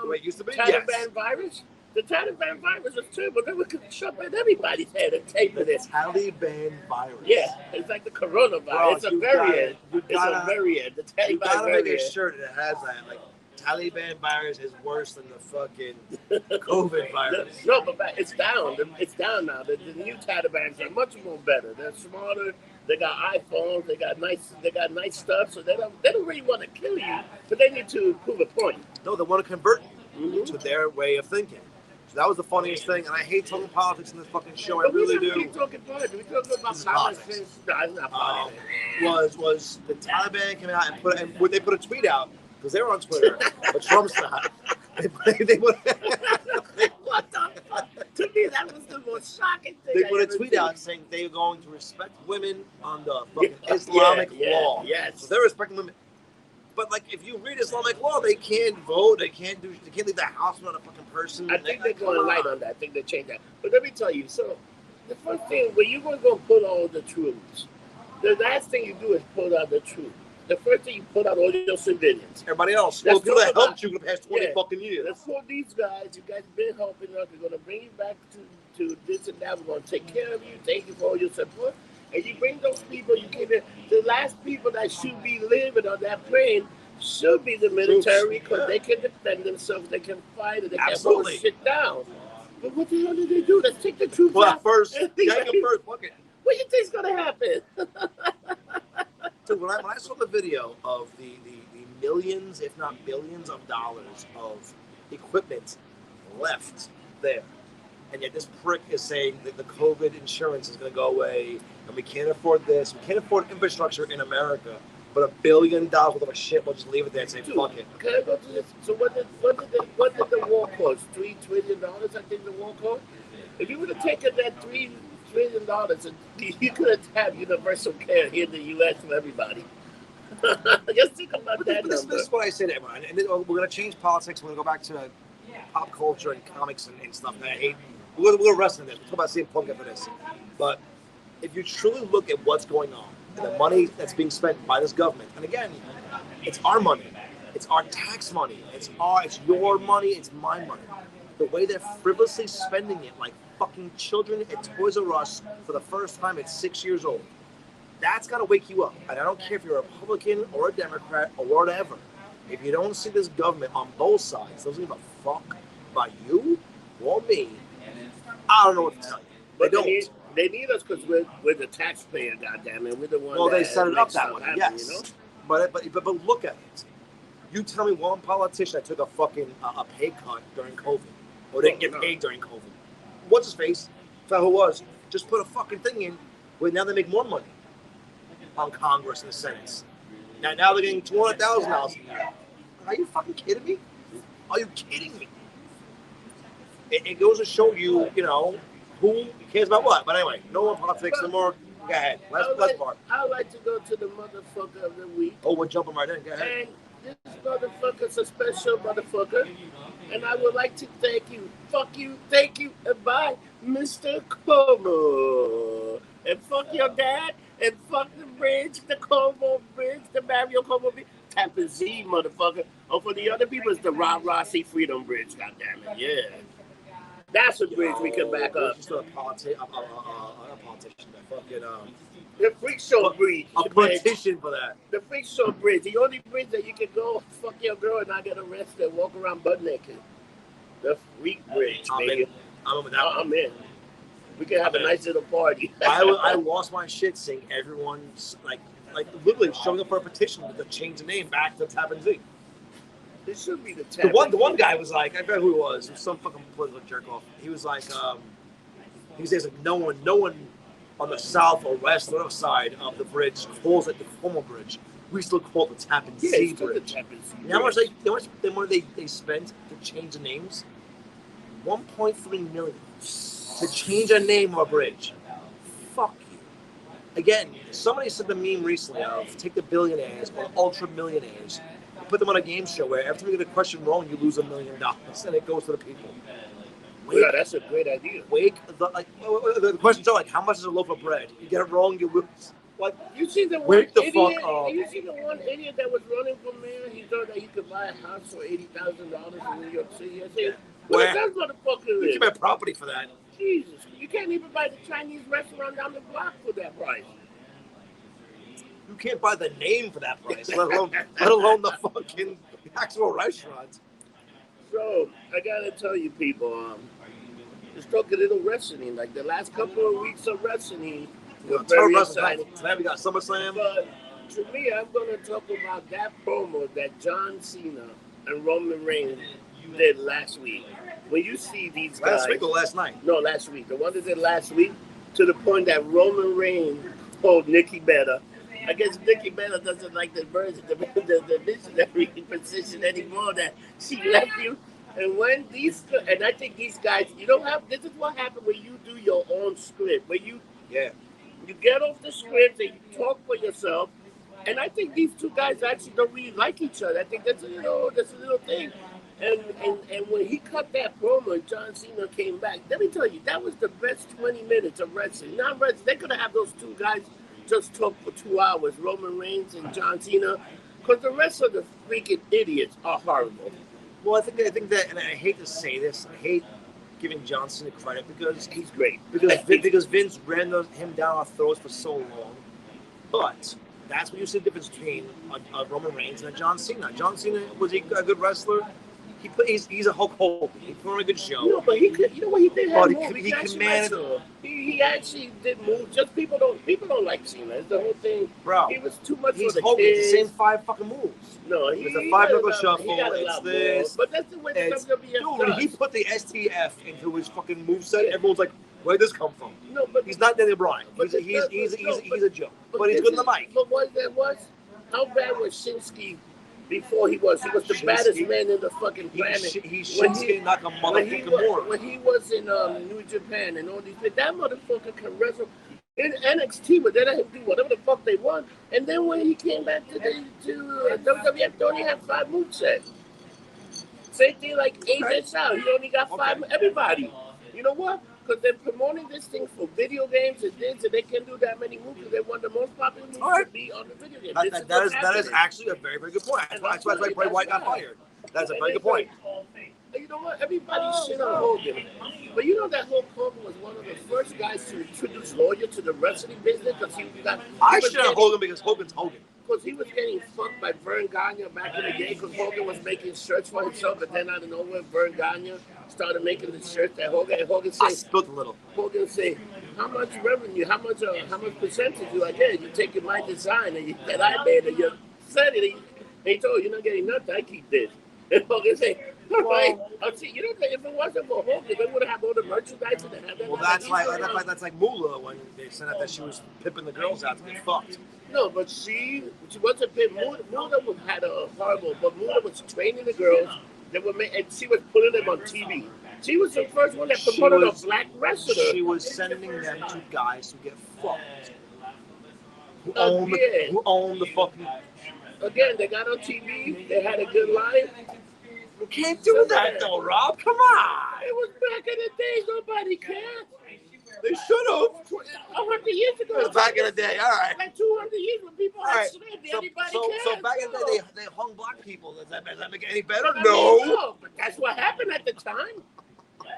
the way it used to be? Taliban virus. The Taliban virus was terrible. They were shoving everybody's head and taping it. Taliban virus. Yeah, it's like the coronavirus. Bro, it's a variant. It's a variant. The Taliban you gotta variant. make a shirt that has that. Like, Taliban virus is worse than the fucking COVID virus. No, but it's down. It's down now. The new Talibans are much more better. They're smarter. They got iPhones. They got nice stuff. So they don't really want to kill you, but they need to prove a point. No, they want to convert you to their way of thinking. So that was the funniest thing, and I hate talking politics in this fucking show. I really do. We talking politics. We talking about politics. No, it's not politics. Was the Taliban came out and they put a tweet out because they were on Twitter, but Trump's not. They what the fuck? To me, that was the most shocking thing. They put a tweet out saying they are going to respect women on the fucking Islamic law. Yes. So they're respecting women. But like, if you read Islamic law, they can't vote. They can't leave the house without a fucking person. I think they're going light on that. I think they changed that. But let me tell you. So the first thing when you're going to go put all the troops, the last thing you do is put out the troops. The first thing you put out all your civilians. Everybody else. Well, people that helped you for the past 20 fucking years. Let's put these guys. You guys been helping us. We're going to bring you back to this and that. We're going to take care of you. Thank you for all your support. And you bring those people. You keep it. The last people that should be living on that plane should be the military because they can defend themselves. They can fight. And they can hold shit down. But what the hell did they do? Let's take the troops out. First. Fuck it. What do you think's going to happen? So when I saw the video of the millions, if not billions of dollars of equipment left there, and yet this prick is saying that the COVID insurance is going to go away, and we can't afford this, we can't afford infrastructure in America, but $1 billion worth of shit, we'll just leave it there and say, fuck it. Can I go to this? So what did the war cost? $3 trillion, I think the war cost? If you would have taken that $3 trillion, you could have universal care here in the U.S. for everybody. Just think about that This is what I say to everyone. And we're going to change politics. We're going to go back to pop culture and comics and stuff that I hate. We're going to rest in this. We'll talk about CM Punk after this. But if you truly look at what's going on, and the money that's being spent by this government, and again, it's our money. It's our tax money. It's your money. It's my money. The way they're frivolously spending it like fucking children at Toys R Us for the first time at 6 years old. That's got to wake you up. And I don't care if you're a Republican or a Democrat or whatever. If you don't see this government on both sides, doesn't give a fuck about you or me, I don't know what to tell you. But they need us because we're the taxpayer, goddammit. We're the one. Well, they set it up that way, yes. You know? But look at it. You tell me one politician that took a fucking a pay cut during COVID or didn't get paid during COVID. What's his face? That's who it was. Just put a fucking thing in where now they make more money on Congress and the Senate. Now they're getting $200,000 a year. Are you fucking kidding me? Are you kidding me? It goes to show you, who cares about what. But anyway, no more politics anymore. Go ahead. Last part. I would like to go to the motherfucker of the week. Oh, we're jumping right in. Go ahead. And this motherfucker's a special motherfucker. And I would like to thank you. Fuck you. Thank you. And bye, Mr. Como. And fuck your dad. And fuck the bridge, the Como Bridge, the Mario Como Bridge. Tampa Z, motherfucker. Oh, for the other people, it's the Rossi Freedom Bridge, goddammit. Yeah. That's a bridge we can back up. Just a politician, a fucking the Freakshow Bridge. A politician for that. The Freakshow Bridge. The only bridge that you can go fuck your girl and not get arrested and walk around butt naked. The Freak Bridge, baby. I'm in that. I'm in. We can have a nice little party. I lost my shit seeing everyone's like literally showing up for a petition to change the name back to Tappan Z. This should be the one guy was like, I forget who it was. It was some fucking political jerk off. He was like, he says like no one on the south or west or whatever side of the bridge calls it the Como Bridge. We still call it the Tappan Z Bridge. You know how much they spent to change the names? $1.3 million to change a name of a bridge. fuck you. Again, somebody said the meme recently of take the billionaires or ultra millionaires and put them on a game show where every time you get a question wrong, you lose $1 million, and it goes to the people. Yeah, that's a great idea. The questions are like, how much is a loaf of bread? You get it wrong, you lose. Like, you see the one wake the idiot, fuck up. You see the one idiot that was running for mayor? He thought that he could buy a house for $80,000 in New York City. I said, Where? That motherfucker You is. give me property for that. Jesus, you can't even buy the Chinese restaurant down the block for that price. You can't buy the name for that price, let alone the fucking actual restaurant. So I gotta tell you, people, just talk a little wrestling. Like the last couple of weeks of wrestling, were very exciting. Tonight we got SummerSlam. But to me, I'm gonna talk about that promo that John Cena and Roman Reigns did last week. When you see these guys, Last week or last night? No, last week. The one that did last week, to the point that Roman Reigns told Nikki Bella. I guess Nikki Bella doesn't like the missionary position anymore. That she left you, and when these, and I think these guys, you don't have. This is what happens when you do your own script. When you get off the script and you talk for yourself. And I think these two guys actually don't really like each other. I think that's a little thing. And when he cut that promo and John Cena came back, let me tell you, that was the best 20 minutes of wrestling. Not wrestling. They could have those two guys just talk for 2 hours, Roman Reigns and John Cena, because the rest of the freaking idiots are horrible. Well, I think that, and I hate to say this, I hate giving John Cena credit because he's great. Because Vince ran him down our throats for so long. But that's when you see the difference between Roman Reigns and John Cena. John Cena was a good wrestler. He's a Hulk Hogan. He put on a good show. No, but he could. You know what he did? But he commanded. He actually did move. Just people don't like Cena. It's the whole thing. Bro, he was too much he's for the Hogan. kids. It's the same 5 fucking moves. No, it's a 5-knuckle shuffle. It's this. But that's the way WWF dude, when he put the STF into his fucking moveset, everyone's like, "Where'd this come from?" No, but he's not Daniel Bryan. He's a joke. But he's good in the mic. But what that was? How bad was Shinsuke? Before he was the baddest man in the fucking planet. He's Shinsuke Nakamura. When he was in New Japan and all these things, that motherfucker can wrestle in NXT, but they let him do whatever the fuck they want. And then when he came back to WWF, they only had 5 movesets. Same thing like AJ Styles. He only got 5. Everybody. You know what? Because they're promoting this thing for video games and things, and they can do that many movies. They want the most popular movies to be on the video game. That is actually a very, very good point. That's why Bray Wyatt got fired. That's a very good point. You know what? Everybody shit on Hogan. But you know that Hulk Hogan was one of the first guys to introduce lawyer to the wrestling business because I shit on Hogan because Hogan's Hogan. Because he was getting fucked by Vern Gagne back in the day because Hogan was making shirts for himself, but then out of nowhere, Vern Gagne started making the shirts that Hogan said. I spilled a little. Hogan said, how much revenue, how much percentage you like? Yeah, you take my design and you get I made and you said it. And he told you, you're not getting nothing, I keep this. And Hogan said, all right, I'll see. You know, if it wasn't for Hogan, they would have all the merchandise and have that. Well, that's like Moolah when they said that she was pimping the girls out to get fucked. No, but she wasn't pimp. Moolah had a horrible, but Moolah was training the girls. They were and she was putting them on TV. She was the first one that promoted a black wrestler. She was sending them to guys who get fucked. Who own the fucking. Again, they got on TV. They had a good line. You can't do that though, Rob. Come on. It was back in the days. Nobody cared. They should have. 100 years ago. It was back in the day. All right. Like 200 years when people had slaves. Everybody cared. So back in the day, they hung black people. Does that make it any better? No. But that's what happened at the time.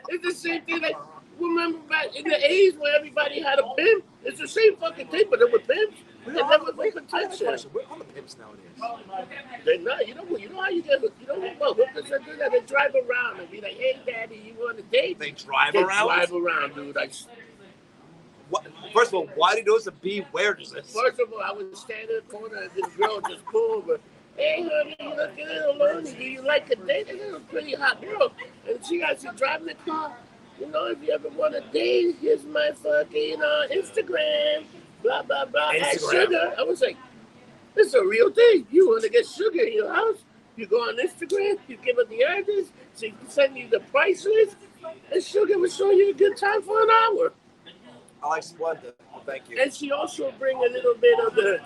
It's the same thing. Like, remember back in the 80s when everybody had a pimp? It's the same fucking thing, but they were pimps. And there was no protection. We're on the pimps nowadays. They're not. You know how you get. You know what hookers are doing? They drive around and be like, "Hey, daddy, you want a date?" They drive around. They drive around, dude. What? First of all, why do you know it's a beware does this? First of all, I was standing in the corner and this girl just pulled over. Hey, honey, you look a little lonely. Do you like a date? This is a pretty hot girl. And she driving the car. You know, if you ever want a date, here's my fucking Instagram. Blah, blah, blah. Add sugar. I was like, this is a real thing. You want to get sugar in your house? You go on Instagram, you give her the address, she can send you the price list, and sugar will show you a good time for an hour. I like Splenda. thank you. And she also bring a little bit of the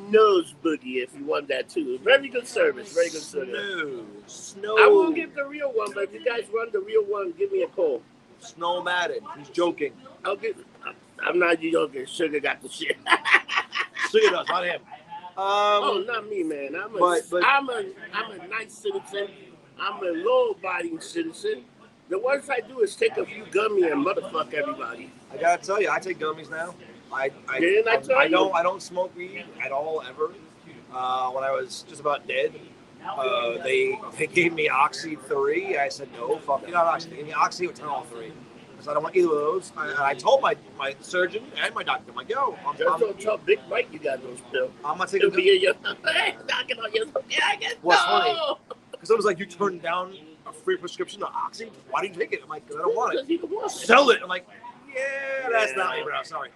nose boogie if you want that too. Very good service. Very good service. Snow. I won't give the real one, but if you guys run the real one, give me a call. Snow Madden. He's joking. I'm not joking. Sugar got the shit. Sugar does, not him. Oh, not me, man. I'm a nice citizen. I'm a law-abiding citizen. The worst I do is take a few gummy and motherfuck everybody. I gotta tell you, I take gummies now. I don't smoke weed at all ever. When I was just about dead, they gave me Oxy 3. I said no, fuck you, not Oxy. They gave me Oxy with Tylenol 3. So I don't want either of those. I told my surgeon and my doctor, I'm like, yo, don't tell Big Mike you got those pills. I'm not taking them. Knocking on your What's funny? Because I was like, you turned down a free prescription of Oxy? Why didn't you take it? I'm like, because I don't want it. Sell it. I'm like, yeah, that's not me, bro. Sorry.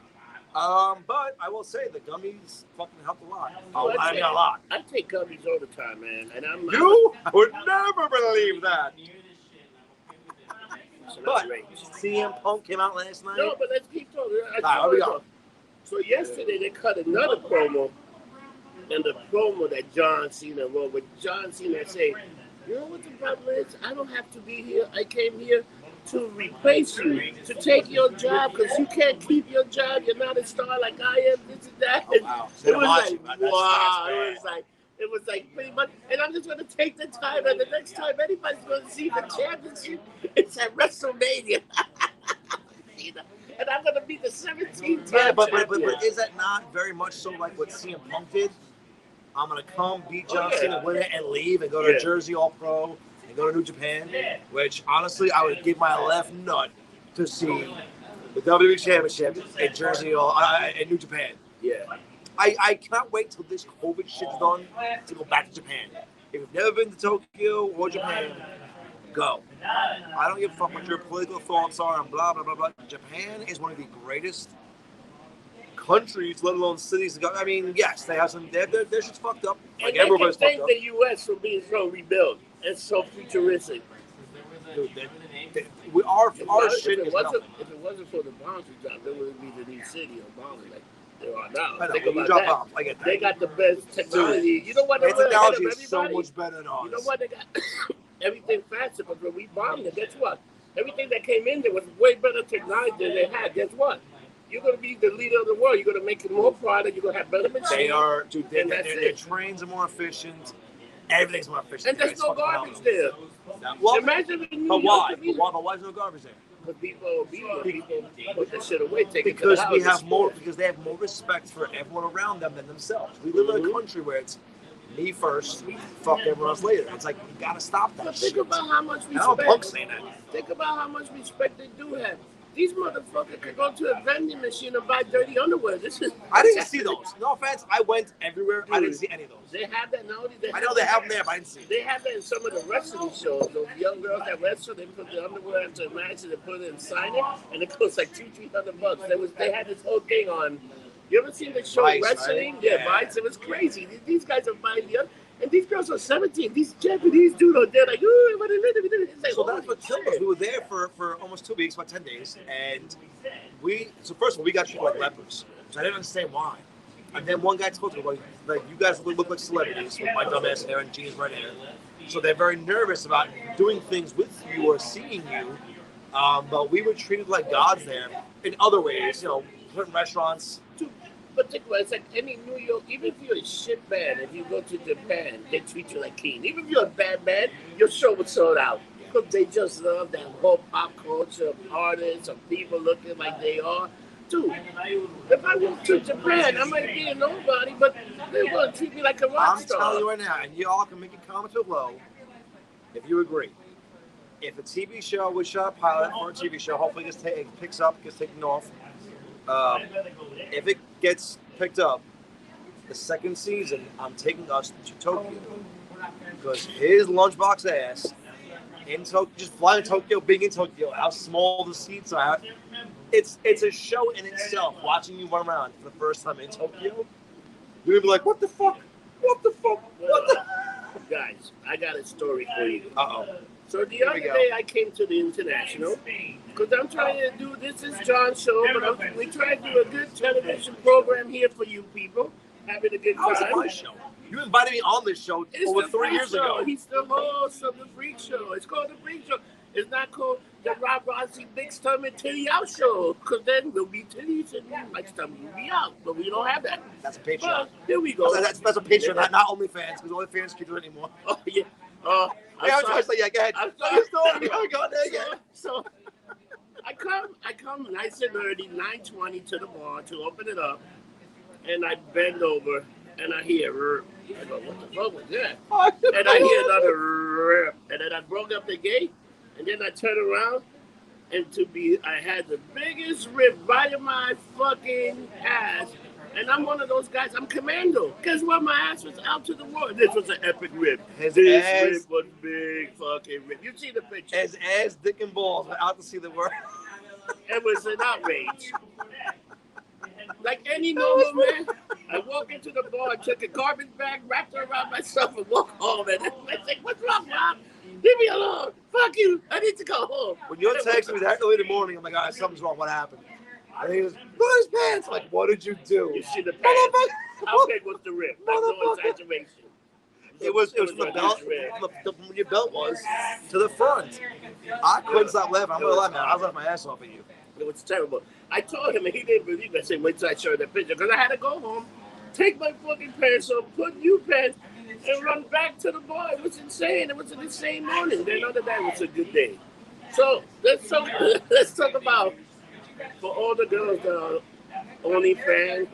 But I will say the gummies fucking help a lot. I mean, a lot. I take gummies all the time, man. And I would never believe that. But CM Punk came out last night. No, but let's keep talking. So yesterday they cut another promo, and the promo that John Cena wrote with John Cena saying, you know what the problem is? I don't have to be here. I came here to replace you, to take your job, because you can't keep your job. You're not a star like I am, this and that. Oh, wow. It was like, wow. It was like pretty much, and I'm just going to take the time, and the next time anybody's going to see the championship, it's at WrestleMania. And I'm going to be the 17th time. Yeah, but is that not very much so like what CM Punk did? I'm going to come, beat John Cena, win it, and leave, and go to Jersey All Pro, and go to New Japan, which honestly I would give my left nut to see the WWE Championship in Jersey in New Japan. Yeah. I cannot wait till this COVID shit's done to go back to Japan. If you've never been to Tokyo or Japan, go. I don't give a fuck what your political thoughts are and blah, blah, blah, blah. Japan is one of the greatest countries, let alone cities to go. I mean, yes, they have some, their shit's fucked up. Like everybody's fucked up. Thank the U.S. for being so rebuilt and so futuristic. Dude, our shit is nothing. If it wasn't for the bombs we dropped, it wouldn't be the new city of bombs like they are now. I know, Think you about drop that. bombs. I get that. They got the best technology. Dude, you know what? Their technology is so much better than ours. You know what? They got everything faster, but when we bombed it, guess what? Everything that came in there was way better technology than they had. Guess what? You're going to be the leader of the world. You're going to make more product. You're going to have better machines. They are, dude. Their trains are more efficient. Everything's more efficient. And there's no garbage there. Well, imagine in New but York. why is no garbage there? Because people put that shit away, take it to because the we house. have more. Because they have more respect for everyone around them than themselves. We live in a country where it's me first, fuck everyone else later. It's like you gotta stop that. But shit. think about how much respect. Now Punk's saying that. Think about how much respect they do have. These motherfuckers could go to a vending machine and buy dirty underwear. I didn't see those. No offense. I went everywhere. Dude, I didn't see any of those. They have that now. I know they have them there, but I didn't see it. They have that in some of the wrestling shows. Those young girls that wrestle, they put the underwear into a match and they put it and sign it, and it costs like $200-$300. They had this whole thing on. You ever seen the show Vice, Wrestling? Right? Yeah, Vice. It was crazy. These guys are buying the. And these girls are 17. These Japanese dudes are there like, ooh, what is it? Like, so that's what killed us. We were there for almost 2 weeks, about 10 days, and so first of all, we got treated like lepers. So I didn't understand why. And then one guy told me, like you guys look like celebrities with my dumb ass hair and jeans right here. So they're very nervous about doing things with you or seeing you. But we were treated like gods there in other ways, certain restaurants. But think about it, it's like any New York, even if you're a shit band, if you go to Japan, they treat you like king. Even if you're a bad band, your show was sold out. Because they just love that whole pop culture of artists, of people looking like they are. Dude, if I went to Japan, I might be a nobody, but they're going to treat me like a rock star. I'm telling you right now, and you all can make a comment below if you agree. If a TV show would shot a pilot for a TV show, hopefully it picks up, gets taken off. If it gets picked up, the second season, I'm taking us to Tokyo. Because his lunchbox ass in Tokyo, just flying to Tokyo, being in Tokyo, how small the seats are. It's a show in itself, watching you run around for the first time in Tokyo. You're going to be like, what the fuck? What the fuck? What the... Guys, I got a story for you. Uh-oh. So the other day I came to the International because I'm trying to do, this is John's show, but we try to do a good television program here for you people, having a good How was time. my show? You invited me on this show over 3 years ago. He's the host of the Freak Show. It's called the Freak Show. It's not called the Rob Rossi Big Stomach Titty Out Show, because then there'll be titties and my stomach will be out, but we don't have that. That's a Patreon. But here we go. That's a Patreon, not OnlyFans, because OnlyFans can't do it anymore. Oh, yeah. I was trying to say, yeah, go ahead. I'm sorry. Go there, So I come nice and early, 9:20 to the bar to open it up, and I bend over and I hear, I go, what the fuck was that? And I hear another rip, and then I broke up the gate, and then I turn around, and I had the biggest rip right in my fucking ass. And I'm one of those guys, I'm commando. Guess what? My ass was out to the wall. This was an epic rip. This rip was big fucking rip. You see the picture. His ass, dick, and balls were out to see the world. It was an outrage. Like any normal man, I walk into the bar, took a garbage bag, wrapped it around myself, and walk home. And I say, what's wrong, Rob? Leave me alone. Fuck you. I need to go home. When you're texting me that early in the morning, I'm like, all right, something's wrong. What happened? And he goes, look at his pants. I'm like, what did you do? You see the pants. How big was the rip? That's no exaggeration. It was from the belt, from your belt was to the front. I couldn't stop laughing. I'm gonna lie, man. I was laughing my ass off at you. It was terrible. I told him, and he didn't believe it. I said, wait till I show you the picture. Because I had to go home, take my fucking pants off, put new pants, and run back to the bar. It was insane. It was an insane morning. Then other day was a good day. So let's talk about, for all the girls that are OnlyFans,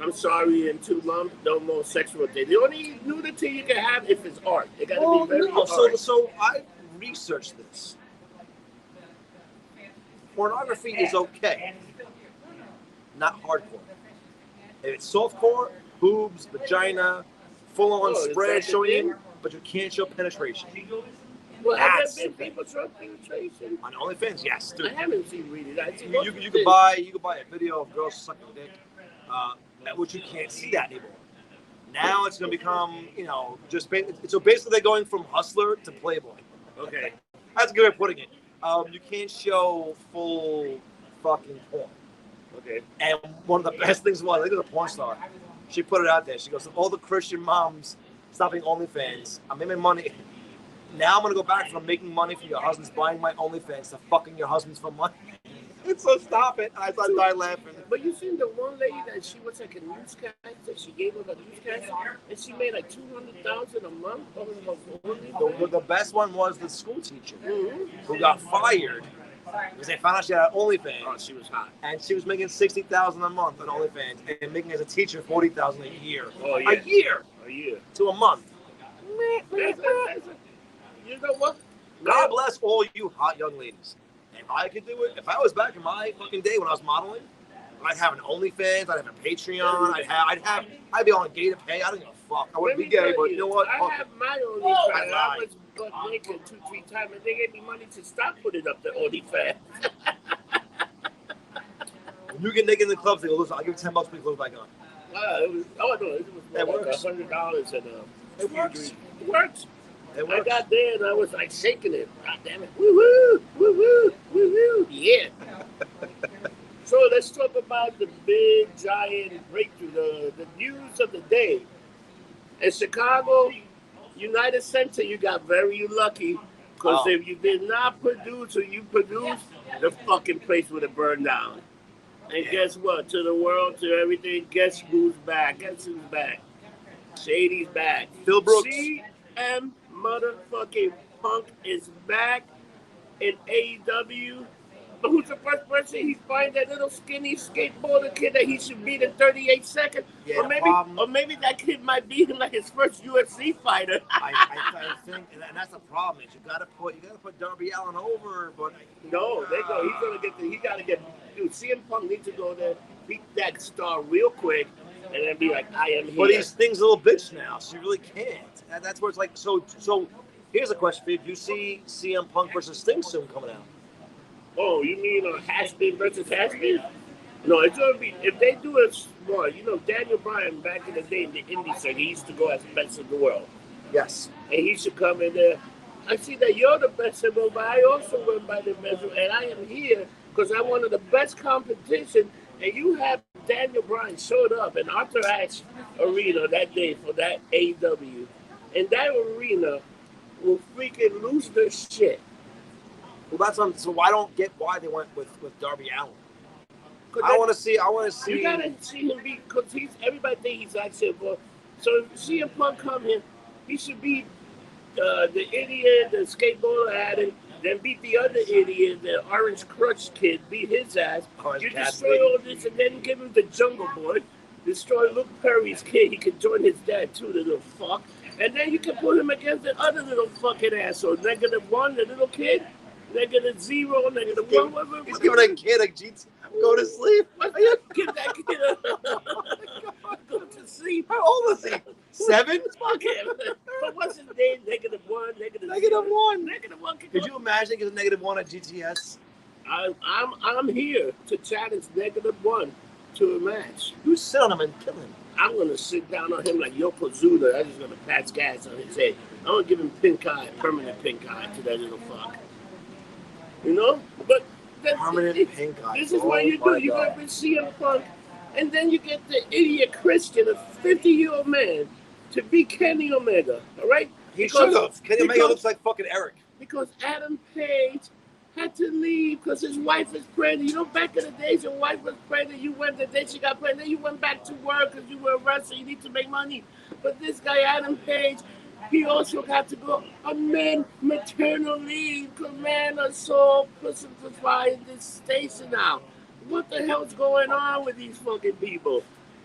I'm sorry, in 2 months, no more sexual things. The only nudity you can have if it's art. It got to be very art. So I researched this. Pornography is okay, not hardcore. If it's softcore, boobs, vagina, full-on spread showing you, but you can't show penetration. Well, have there been people show penetration? On OnlyFans, yes. Dude. I haven't seen really. You could buy a video of girls sucking dick, which you can't see that anymore. Now it's going to become, so basically they're going from hustler to playboy. Okay. That's a good way of putting it. You can't show full fucking porn. Okay. And one of the best things was, I think it was a porn star. She put it out there. She goes, all the Christian moms stopping OnlyFans. I'm making money. Now I'm going to go back from making money from your husband's buying my OnlyFans to fucking your husband's for money. So stop it. And I started dying laughing. But you seen the one lady that she was like a newscaster? She gave her a newscaster, and she made like $200,000 a month. The best one was the school teacher who got fired because they found out she had OnlyFans. Oh, she was hot. And she was making $60,000 a month on OnlyFans and making as a teacher $40,000 a year. Oh, yeah. A year to a month. You know what? God bless all you hot young ladies. If I could do it, if I was back in my fucking day when I was modeling, I'd have an OnlyFans, I'd have a Patreon, I'd be on a gay to pay. I don't give a fuck. I wouldn't be gay, but you know what? I have my OnlyFans. I was butt naked 2-3 times, and they gave me money to stop putting up the OnlyFans. When you get naked in the clubs, they go, listen, I'll give you $10 for you to close back on. It was more like $100 and it works. It works. I got there and I was like shaking it. God damn it. Woo woo, woo woo, woo woo. Yeah. So let's talk about the big giant breakthrough, the news of the day. In Chicago, United Center, you got very lucky because if you did not produce or you produced, the fucking place would have burned down. And guess what? To the world, to everything, guess who's back? Guess who's back? Shady's back. Phil Brooks. CM motherfucking Punk is back in AEW. But who's the first person he finds? That little skinny skateboarder kid that he should beat in 38 seconds? Yeah, or maybe that kid might beat him like his first UFC fighter. I think, and that's the problem. Is you gotta put Darby Allin over, but no, they go. He gotta get. Dude, CM Punk needs to go there, beat that star real quick, and then be like, I am here. But he's things a little bitch now, so you really can't. And that's where it's like, so here's a question for you. Do you see CM Punk versus Sting soon coming out? Oh, you mean Hashbin versus Hashbin? No, it's going to be, if they do it smart, Daniel Bryan back in the day in the indie circuit, he used to go as best of the world. Yes. And he should come in there. I see that you're the best ever, but I also went by the best, and I am here because I wanted the best competition, and you have Daniel Bryan showed up in Arthur Ashe Arena that day for that AEW, and that arena will freaking lose their shit. Well, that's so I don't get why they went with Darby Allin. I want to see. You gotta see him because he's everybody thinks he's actually for. So if CM Punk come here, he should be the idiot, the skateboarder addict, then beat the other idiot, the Orange Crush kid, beat his ass. You destroy all this and then give him the Jungle Boy. Destroy Luke Perry's kid. He can join his dad too, the little fuck. And then you can put him against the other little fucking asshole. -1, the little kid. -0, -1. Whatever. He's giving a kid a G. Go to sleep. Give that kid go to sleep. How old is he? 7? Fuck him. But what's his name? -1, -1. -1. Could you imagine getting -1 at GTS? I'm here to challenge -1 to a match. You sit on him and kill him. I'm gonna sit down on him like Yokozuna. I'm just gonna pass gas on his head. I'm gonna give him pink eye, permanent pink eye to that little fuck. You know? But permanent pink eye. This is what you do. You go up and CM Punk, and then you get the idiot Christian, a 50-year-old man, to beat Kenny Omega. All right? He should have. Kenny Omega looks like fucking Eric. Because Adam Page had to leave because his wife is pregnant. You know, back in the days, your wife was pregnant. You went the day she got pregnant. Then you went back to work because you were a wrestler. You need to make money. But this guy, Adam Page, he also got to go on maternal leave because men are so pussified in this station now. What the hell's going on with these fucking people?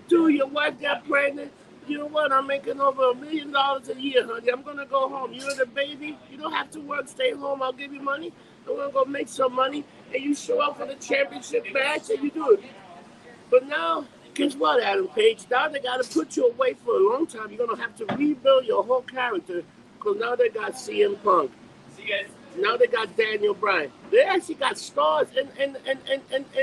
Dude, your wife got pregnant. You know what? I'm making over $1 million a year, honey. I'm going to go home. You're the baby. You don't have to work. Stay home. I'll give you money. I'm going to go make some money. And you show up for the championship match and you do it. But now, guess what, Adam Page? Now they got to put you away for a long time. You're going to have to rebuild your whole character because now they got CM Punk. See you guys. Now they got Daniel Bryan. They actually got stars and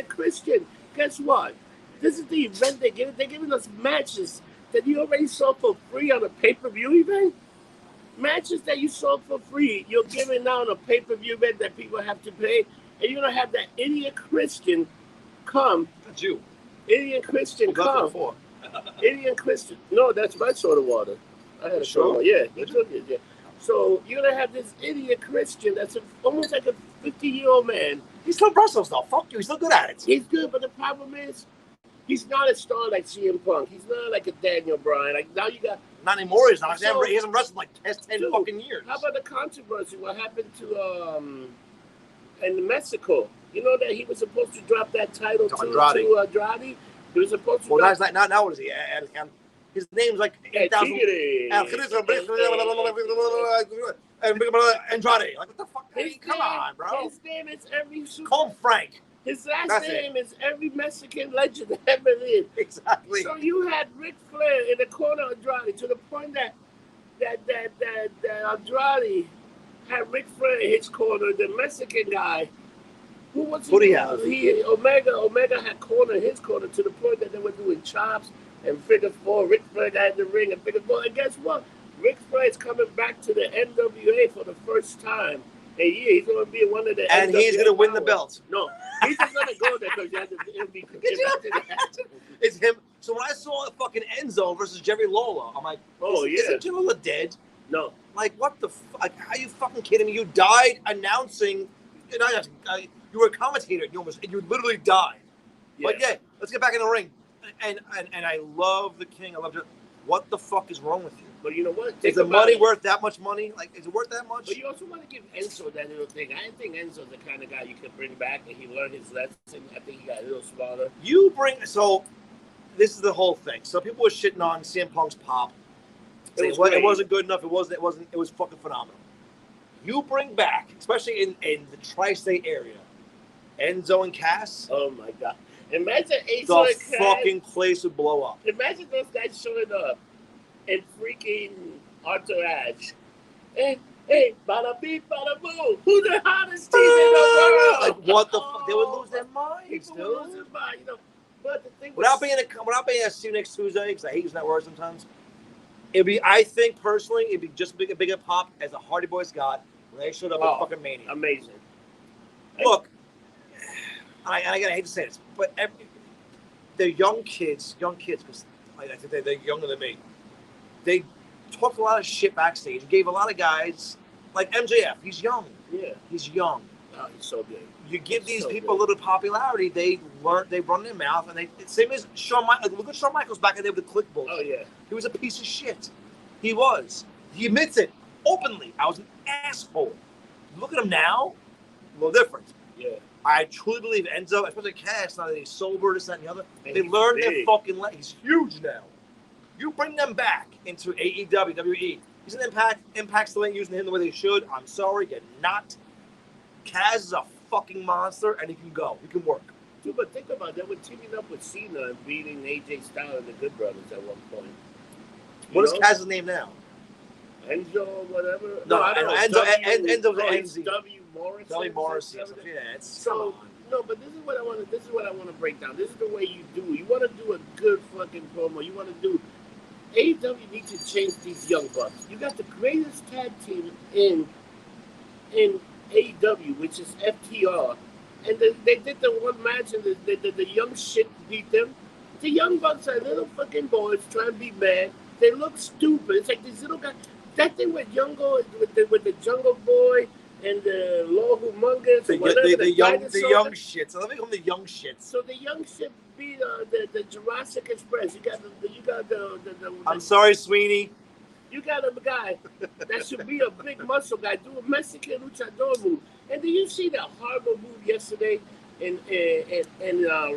Christian. Guess what? This is the event they're giving. They're giving us matches that you already saw for free on a pay-per-view event. Matches that you saw for free, you're giving now on a pay-per-view event that people have to pay. And you're going to have that idiot Christian come. That's you. Idiot Christian come. Idiot Christian. No, that's my soda water. I had a soda water. Yeah, you took it. Yeah. So you're going to have this idiot Christian that's almost like a 50-year-old man. He still wrestles though. Fuck you. He's still good at it. He's good, but the problem is he's not a star like CM Punk. He's not like a Daniel Bryan. Like now you got. Not anymore. He's not. He hasn't wrestled like 10 fucking years. How about the controversy? What happened to in Mexico? You know that he was supposed to drop that title to Andrade. He was supposed to. Well, that's not now. What is he? His name's like 8,000. Andrade. Like what the fuck? Come on, bro. His name is every. Call him Frank. His last name is every Mexican legend ever lived. Exactly. So you had Ric Flair in the corner of Andrade to the point that Andrade had Ric Flair in his corner, the Mexican guy. Who was he? Who do you have? Omega had corner his corner to the point that they were doing chops and figure four. Ric Flair got in the ring and figure four. And guess what? Ric Flair is coming back to the NWA for the first time. And yeah, he's going to be one of the. And he's going to win the belt. No, he's just going to go there because you have to be. It's him. So when I saw the fucking Enzo versus Jerry Lawler, I'm like, isn't Jerry Lawler dead? No. Like, what the fuck? Like, are you fucking kidding me? You died announcing. You were a commentator. You literally died. Yeah. But yeah, let's get back in the ring. And I love the King. I love you. What the fuck is wrong with you? But you know what? Is the money worth that much money? Like, is it worth that much? But you also want to give Enzo that little thing. I think Enzo's the kind of guy you can bring back and he learned his lesson. I think he got a little smarter. So this is the whole thing. So people were shitting on CM Punk's pop. Saying, it wasn't good enough. It was fucking phenomenal. You bring back, especially in the tri-state area, Enzo and Cass. Oh my God. Imagine Enzo and Cass. The fucking place would blow up. Imagine those guys showing up. And freaking Arthur Ashe. Hey, bada beep, bada boom. Who's the hottest team in the world? Like, what the fuck? They would lose their minds, dude. Lose their mind, But the thing without being a see you next Tuesday, because I hate using that word sometimes, I think personally, it'd be just a bigger pop as the Hardy Boys got They showed up at fucking Mania. Amazing. Look, I hate to say this, but they're young kids, because I think they're younger than me. They talked a lot of shit backstage. Gave a lot of guys, like MJF, he's young. Yeah. He's young. Oh, he's so good. You give these people a little popularity, they run their mouth, and same as Shawn Michaels. Look at Shawn Michaels back in there with the click bullshit. Oh, yeah. He was a piece of shit. He was. He admits it openly. I was an asshole. Look at him now, a little different. Yeah. I truly believe Enzo, especially Cass, now that he's sober, this, that, and the other, they learned their fucking lesson. He's huge now. You bring them back into AEW, WWE. He's an Impact. Impact still ain't using him the way they should. I'm sorry, you're not. Kaz is a fucking monster, and he can go. He can work. Dude, but think about that. We're teaming up with Cena and beating AJ Styles and the Good Brothers at one point. What is Kaz's name now? Enzo, whatever. No, I don't know. Enzo's W. Morrison. W. Morrison. Yeah, it's so. No, but this is what I want to. This is what I want to break down. This is the way you do. You want to do a good fucking promo. You want to do. AEW needs to change these young bucks. You got the greatest tag team in AEW, which is FTR, and they did the one match, and the young shit beat them. The young bucks are little fucking boys trying to be mad. They look stupid. It's like these little guys. That thing with the Jungle Boy and the Law Humongous. The young shit. So let me call them the young shits. So the young shit beat the Jurassic Express. You got the I'm sorry, Sweeney. You got a guy that should be a big muscle guy, do a Mexican luchador move. And do you see that horrible move yesterday in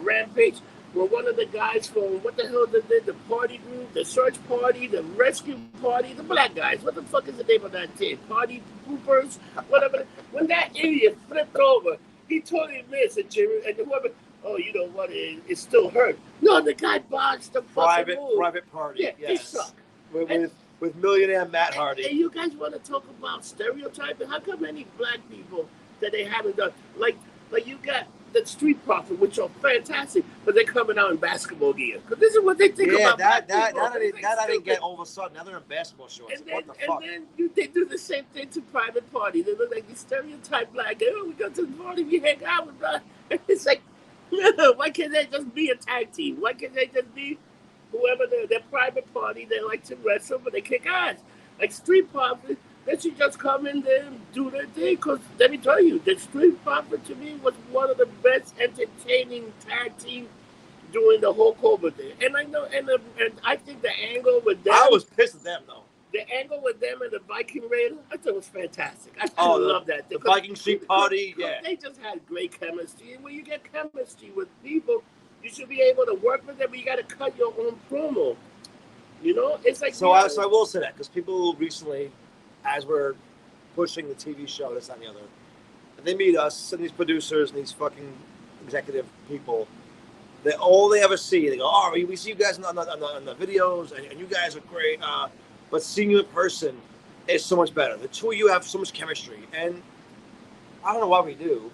Rampage? Where one of the guys from, what the hell they did, the party group, the search party, the rescue party, the black guys, what the fuck is the name of that team? Party poopers, whatever. When that idiot flipped over, he totally missed it, Jimmy, and whoever, oh, you know what, it still hurt. No, the guy botched the fucking move. Private party, yeah, yes. They suck. With millionaire Matt Hardy. And you guys want to talk about stereotyping? How come any black people that they haven't done, like you got the Street Profit, which are fantastic, but they're coming out in basketball gear. Because this is what they think about black people. That I didn't get all of a sudden. Now they're in basketball shorts. What the fuck? And then they do the same thing to Private Party. They look like the stereotype black guy. Oh, we go to the party, we hang out with black. It's like, why can't they just be a tag team? Why can't they just be whoever their Private Party? They like to wrestle, but they kick ass. Like Street Profit, they should just come in there and do their thing. Because let me tell you, the Street Profit to me was one of the best entertaining tag team during the whole COVID thing. And I know, and I think the angle with them. I was pissed at them though. The angle with them and the Viking Raider, I thought it was fantastic. I love that. The Viking Street Party, yeah. They just had great chemistry. And when you get chemistry with people, you should be able to work with them, but you got to cut your own promo. You know? It's like... So I will say that, because people recently, as we're pushing the TV show, this, that, and the other, and they meet us and these producers and these fucking executive people, all they ever see, they go, oh, we see you guys on the videos, and you guys are great, but seeing you in person is so much better. The two of you have so much chemistry, and I don't know why we do.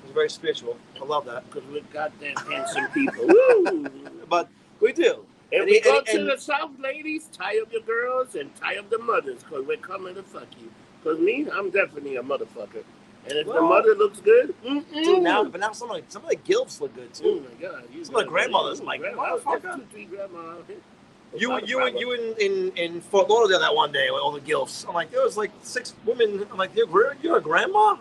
It's very spiritual. I love that. Because we're goddamn handsome people. Woo! But we do. And we go to the South, ladies, tie up your girls and tie up the mothers, because we're coming to fuck you. Because me, I'm definitely a motherfucker. And if the mother looks good, dude, but now some of the gilfs look good too. Oh my God! Some of the grandmothers, I'm like, motherfucker. 2, 3 grandma. You in Fort Lauderdale that one day with all the gilfs. I'm like, there was like 6 women. I'm like, you're a grandma?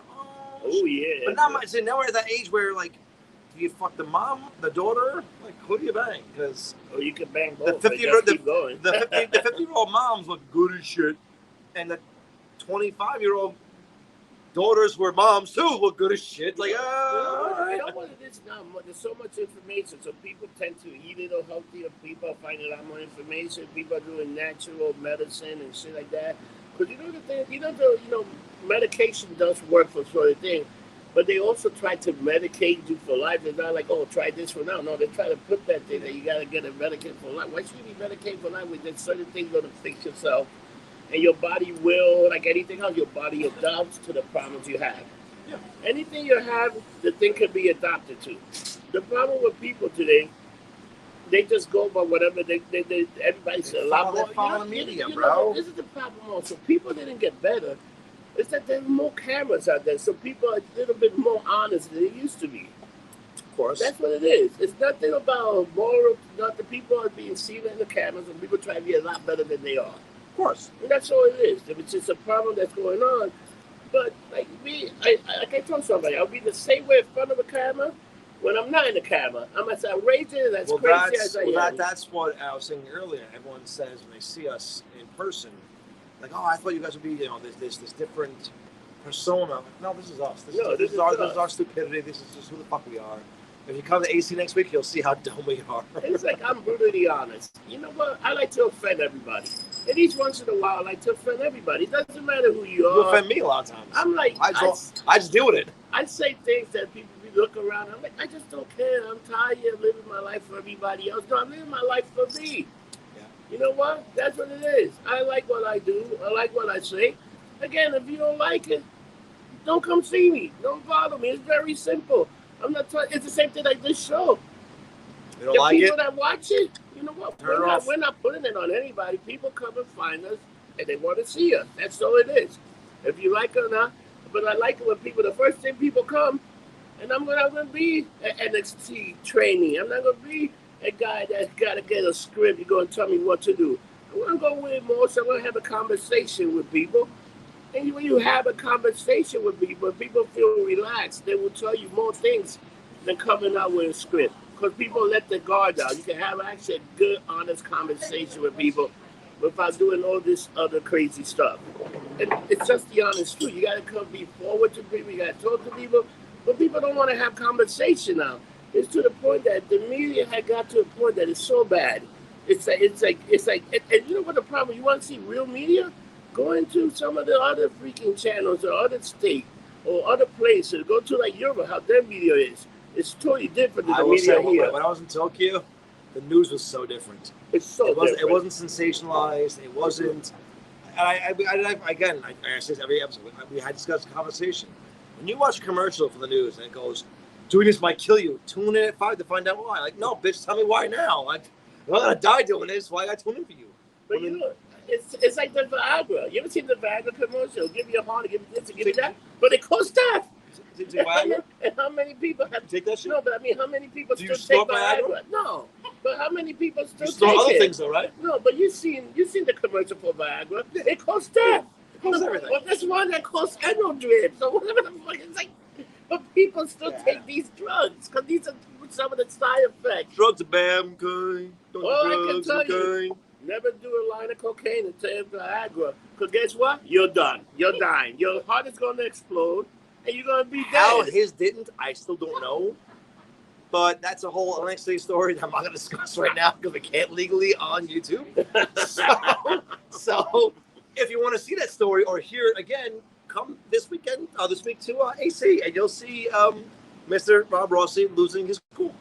Oh yeah. But now we're at that age where like, do you fuck the mom, the daughter? Like, who do you bang? Because you can bang both. The 50-year-old moms look good as shit, and the 25-year-old daughters who are moms too look good as shit. Like, you know what it is now? There's so much information, so people tend to eat a little healthier. People are finding a lot more information. People are doing natural medicine and shit like that. Because you know the thing, medication does work for sort of thing, but they also try to medicate you for life. They're not like, oh, try this for now. No, they try to put that thing that you got to get a medicate for life. Why should you be medicated for life when there's certain things going to fix yourself? And your body will, like anything else, your body adapts to the problems you have. Yeah. Anything you have, the thing can be adapted to. The problem with people today, they just go by whatever everybody's a lot more. They follow the media, bro. This is the problem also. People didn't get better. It's that there's more cameras out there, so people are a little bit more honest than they used to be. Of course. That's what it is. It's nothing about moral. Nothing. People are being seen in the cameras, and people try to be a lot better than they are. Of course. And that's all it is. If it's just a problem that's going on. But like I can tell somebody, I'll be the same way in front of a camera. When I'm not in the camera, I'm as outrageous, as crazy as I am. That's what I was saying earlier. Everyone says when they see us in person, like, "Oh, I thought you guys would be, this different persona." No, this is us. This is our stupidity. This is just who the fuck we are. If you come to AC next week, you'll see how dumb we are. It's like I'm brutally honest. You know what? I like to offend everybody. And each once in a while, I like to offend everybody. It doesn't matter who you are. You offend me a lot of times. I'm like, I just deal with it. I say things that people look around. I'm like, I just don't care. I'm tired of living my life for everybody else. No, I'm living my life for me. Yeah. You know what? That's what it is. I like what I do. I like what I say. Again, if you don't like it, don't come see me. Don't bother me. It's very simple. I'm not trying. It's the same thing like this show. You don't like people it? that watch it, you know what? We're not putting it on anybody. People come and find us, and they want to see us. That's all it is. If you like it or not. But I like it when people, the first thing people come, and I'm not going to be an NXT trainee. I'm not going to be a guy that's got to get a script. You're going to tell me what to do. I'm going to go with more, so I'm going to have a conversation with people. And when you have a conversation with people, people feel relaxed. They will tell you more things than coming out with a script. Because people let their guard down. You can have actually a good, honest conversation with people without doing all this other crazy stuff. And it's just the honest truth. You got to come be forward to people. You got to talk to people. But people don't want to have conversation now. It's to the point that the media had got to a point that it's so bad. It's like, and you know what the problem? You want to see real media? Go into some of the other freaking channels or other states or other places. Go to like Europe, how their media is. It's totally different than the media here. When I was in Tokyo, the news was so different. It's so different. It wasn't sensationalized. It wasn't. And I say this every episode. We had discussed a conversation. When you watch a commercial for the news and it goes, "Doing this might kill you," tune in at 5 to find out why. Like, no, bitch, tell me why now. Like, I'm not gonna die doing this. Why I tune in for you? But you know, it's like the Viagra. You ever seen the Viagra commercial? Give me a heart, give me this, give me that. But it costs that. And how many people have take that shit? No, but I mean, how many people Do still take Viagra? No, but how many people still you take other it? things, though, right? No, but you seen the commercial for Viagra? It costs that. It costs everything. Well, that's one that costs annual drip. So whatever the fuck, it's like, but people still take these drugs because these are some of the side effects. Drugs are bad, okay? I can tell you. Never do a line of cocaine and take Viagra. Because guess what? You're done. You're dying. Your heart is going to explode. And you're going to be dead. How his didn't, I still don't know. But that's a whole NXT story that I'm not going to discuss right now because we can't legally on YouTube. So if you want to see that story or hear it again, come this week to AC, and you'll see Mr. Rob Rossi losing his cool.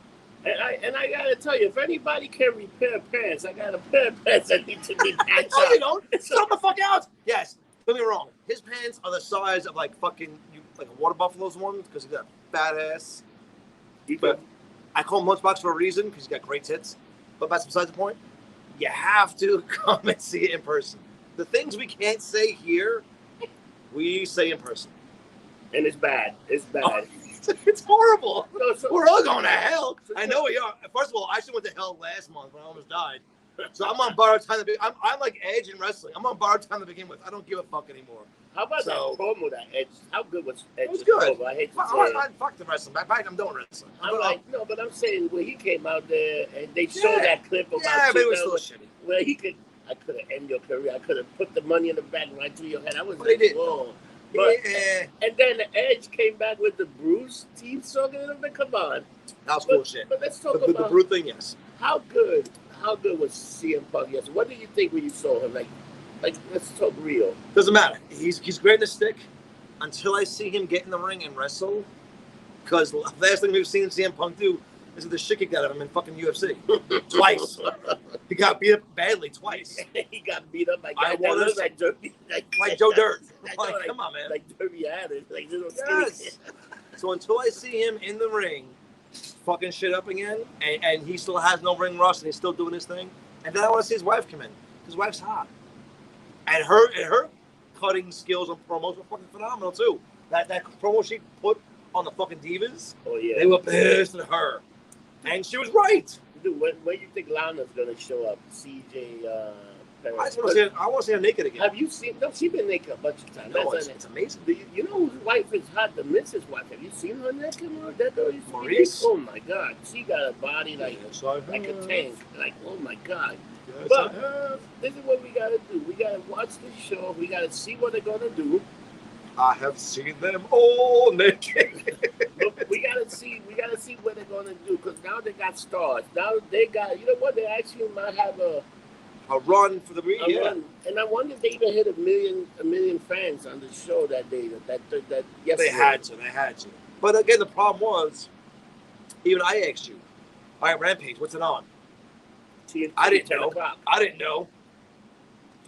And I got to tell you, if anybody can repair pants, I got a pair of pants that need to be patched No, up. you don't. Stop the fuck out. Yes. Don't get me wrong. His pants are the size of like a water buffalo's one because he's got a fat ass. But I call him Lunchbox for a reason because he's got great tits. But that's besides the point. You have to come and see it in person. The things we can't say here, we say in person. And it's bad. It's bad. Oh, it's horrible. No, we're all going to hell. I know we are. First of all, I actually went to hell last month when I almost died. So I'm on borrowed time to begin. I'm like Edge in wrestling. I'm on borrowed time to begin with. I don't give a fuck anymore. How about that promo that Edge? How good was Edge? It was good. Promo? I hate to say I fuck the wrestling. I'm doing wrestling. But I'm saying when he came out there and they showed that clip about but it was still shitty. Where I could have ended your career. I could have put the money in the bag right through your head. I was but like, whoa. But, and then the Edge came back with the Bruce team song and everything. Come on. That was cool shit. But let's talk about the Bruce thing, yes. How good was CM Punk yesterday? What did you think when you saw him? Like let's talk real. Doesn't matter. He's great in the stick until I see him get in the ring and wrestle. Because the last thing we've seen CM Punk do is the shit kicked out of him in fucking UFC. Twice. He got beat up badly twice. He got beat up by guys that look like Derby. Like Joe Dirt. Like, come on, man. Like Derby Adams. Like little yes. So until I see him in the ring fucking shit up again, and he still has no ring rust, and he's still doing his thing, and then I want to see his wife come in. His wife's hot. And her cutting skills on promos were fucking phenomenal too. That promo she put on the fucking divas, Oh yeah. they were pissed at her, and she was right. Dude, when you think Lana's gonna show up? CJ. I want to see her naked again. Have you seen? No, she's been naked a bunch of times. No, it's amazing. You know whose wife is hot? The Mrs. wife. Have you seen her naked? That girl used to be Maurice? big. Oh my God, she got a body like a tank. Like, oh my God. Yes, But this is what we gotta do. We gotta watch the show. We gotta see what they're gonna do. I have seen them all naked. But we gotta see what they're gonna do because now they got stars. Now they got. You know what? They actually might have a run for the week. Yeah. run. And I wonder if they even hit a million fans on the show that day. That yesterday. They had to. But again, the problem was, even I asked you, all right, Rampage, what's it on? TNT, I didn't 10 know. o'clock. I didn't know.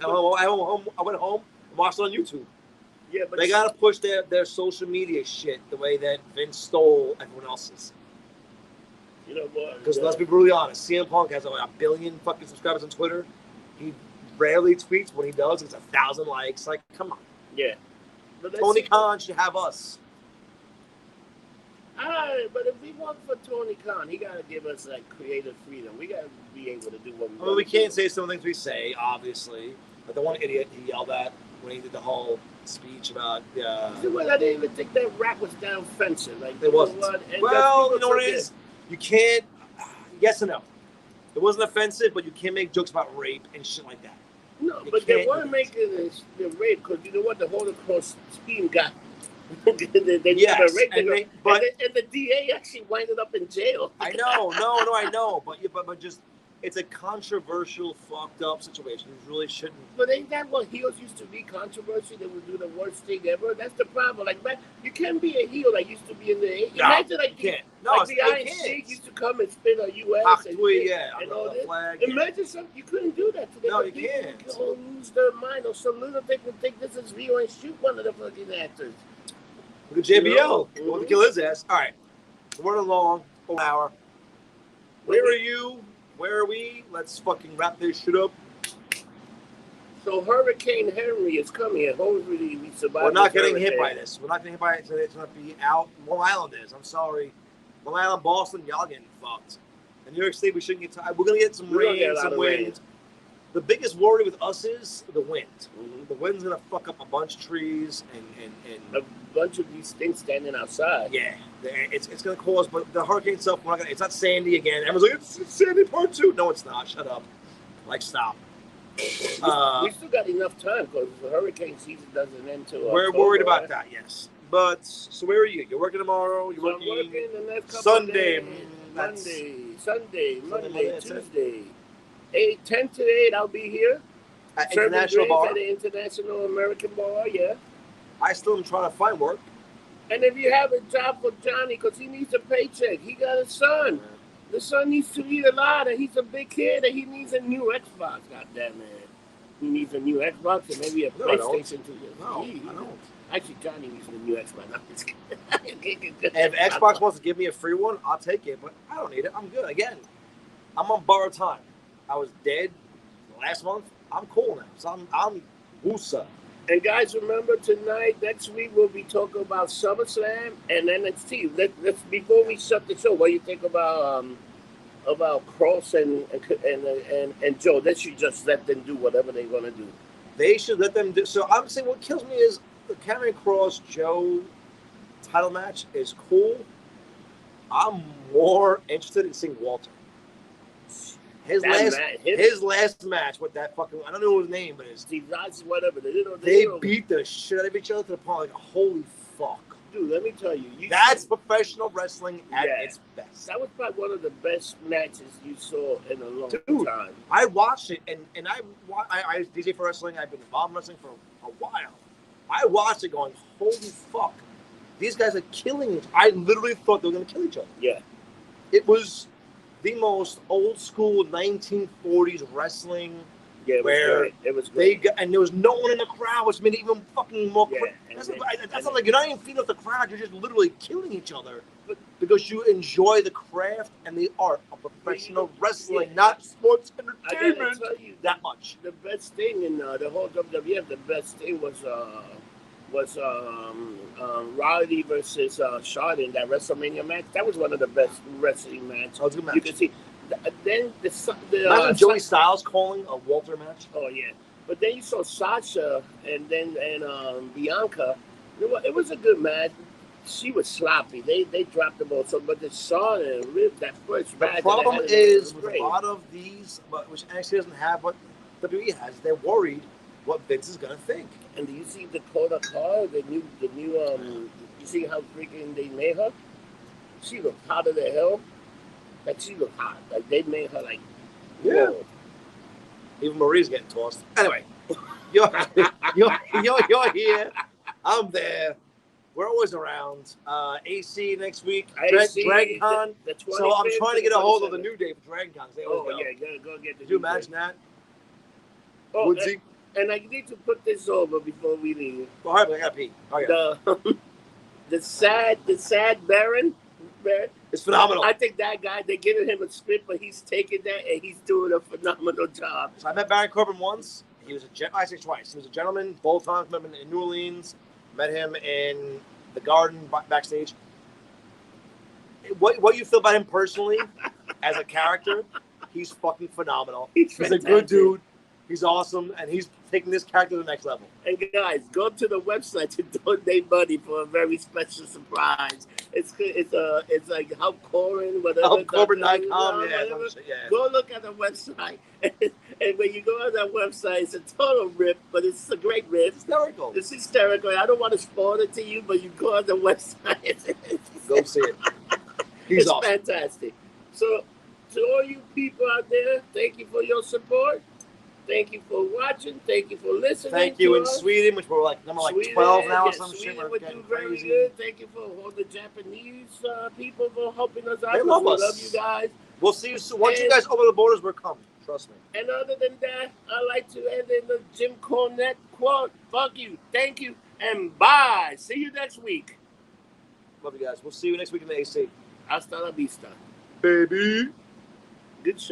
I went home and watched it on YouTube. Yeah, but They gotta push their social media shit the way that Vince stole everyone else's. you know what? Because let's be brutally honest, CM Punk has like 1 billion fucking subscribers on Twitter. He rarely tweets. When he does, it's 1,000 likes. Like, come on. Yeah. But Tony Khan should have us. All right, but if we want for Tony Khan, he gotta give us like creative freedom. We gotta be able to do what we. I mean, we can't say some things we say, obviously. But the one idiot he yelled at when he did the whole speech about. Well, I didn't even think that rap was that offensive. Like, It wasn't. Well, you know what it is? You can't. Yes and no. It wasn't offensive, but you can't make jokes about rape and shit like that. No, You but they can't weren't do making the rape because you know what? The Holocaust scheme got. they Yes, raped and the girl. And the DA actually winded up in jail. I know, I know, but just it's a controversial, fucked up situation. You really shouldn't. But ain't that what heels used to be? Controversy. They would do the worst thing ever. That's the problem. Like, man, you can't be a heel like used to be in the. Imagine like you can't. No, like the Iron Sheik used to come and spin a U.S. and all this. Flag, Imagine something. You couldn't do that today. No, you people can't. Will lose their mind, or some little thing would think this is real and shoot one of the fucking actors. Look at JBL. You know? You want to kill his ass. All right. We're running along. An hour. Where are you? Where are we? Let's fucking wrap this shit up. So Hurricane Henry is coming, and hopefully we survive. We're not getting hit by this. We're not getting hit by it today. It's going to be out. Long Island is. I'm sorry. Long Island, Boston, y'all getting fucked. In New York State, we shouldn't get tired. We're going to get some rain, some wind. The biggest worry with us is the wind. Mm-hmm. The wind's going to fuck up a bunch of trees and a bunch of these things standing outside. Yeah, it's going to cause, but the hurricane stuff, it's not Sandy again. Everyone's like, it's Sandy part 2. No, it's not. Shut up. Like, stop. We still got enough time because the hurricane season doesn't end till We're October, worried about right? that, yes. But, so where are you? You're working tomorrow? You're working the next couple Sunday. Monday, Monday, Tuesday. 10 to 8, I'll be here. At International Bar? At the International American Bar, yeah. I still am trying to find work. And if you have a job for Johnny, because he needs a paycheck, he got a son. The son needs to eat a lot, and he's a big kid, and he needs a new Xbox. God damn it. He needs a new Xbox and maybe a PlayStation 2. No, I don't. Actually, Johnny needs a new Xbox. I'm just kidding. If Xbox wants to give me a free one, I'll take it, but I don't need it. I'm good. Again, I'm on borrowed time. I was dead last month. I'm cool now. So I'm Wusa. And guys, remember tonight, next week, we'll be talking about SummerSlam and NXT. Let's before we shut the show, what do you think about Cross and Joe? They should just let them do whatever they're gonna do. They should let them do. So I'm saying what kills me is the Cameron Cross Joe title match is cool. I'm more interested in seeing Walter. His last match with that fucking, I don't know his name, but it's Steve Dodds, whatever. They beat the shit out of each other to the point like, holy fuck. Dude, let me tell you. That's professional wrestling at its best. That was probably one of the best matches you saw in a long time. I watched it, and I DJ for wrestling. I've been involved in wrestling for a while. I watched it going, holy fuck. These guys are killing each other. I literally thought they were going to kill each other. Yeah. It was the most old school 1940s wrestling. Yeah, it was great. And there was no one in the crowd, which made it even fucking more. Yeah, That's not like you're not even feeding off the crowd. You're just literally killing each other. because you enjoy the craft and the art of professional wrestling, not sports I entertainment. gotta tell you, That much. the best thing in the whole WWF, the best thing was Roddy versus Shawn in that WrestleMania match. That was one of the best wrestling matches. Oh, it's a good match. You can see. Then Imagine Joey Styles calling a Walter match. Oh yeah, but then you saw Sasha and Bianca. It was a good match. She was sloppy. They dropped the ball. So, but the Shawn and Rip, that first match. The problem that is with great. a lot of these, which NXT doesn't have, but WWE has. They're worried what Vince is gonna think. And do you see Dakota Kai, the new you see how freaking they made her? She looked hot as the hell. Like she looked hot. Like they made her like Yeah. whoa. Even Marie's getting tossed. Anyway, you're here. I'm there. We're always around. AC next week. Dragon Con. The So I'm trying to get a hold of the 27th. new day for Dragon Con. Oh yeah, go get the. Could you imagine that? Oh, Woodsy. and I need to put this over before we leave. All right, I gotta pee. Okay. The sad Baron. It's phenomenal. I think that guy, they're giving him a script, but he's taking that and he's doing a phenomenal job. So I met Baron Corbin once. He was I say twice. He was a gentleman both times. Met him in New Orleans. Met him in the Garden backstage. What you feel about him personally as a character? He's fucking phenomenal. He's a good dude. He's awesome, and he's taking this character to the next level. And guys, go to the website to donate money for a very special surprise. It's like Help Corbin, whatever. HelpCorbin.com, yeah. Go look at the website, and when you go on that website, it's a total rip, but it's a great rip. It's hysterical. It's hysterical. I don't want to spoil it to you, but you go on the website. Go see it. He's awesome. Fantastic. So, to all you people out there, thank you for your support. Thank you for watching. Thank you for listening. Thank you in us. Sweden, which we're like number Sweden, 12 now or yeah, some Sweden shit. We're would getting do very crazy. good. Thank you for all the Japanese people for helping us out. They love we us. love you guys. We'll see you soon. Once you guys open the borders, we're coming. Trust me. And other than that, I like to end in the Jim Cornette quote. Fuck you. Thank you. And bye. See you next week. Love you guys. We'll see you next week in the AC. Hasta la vista. Baby. Good show.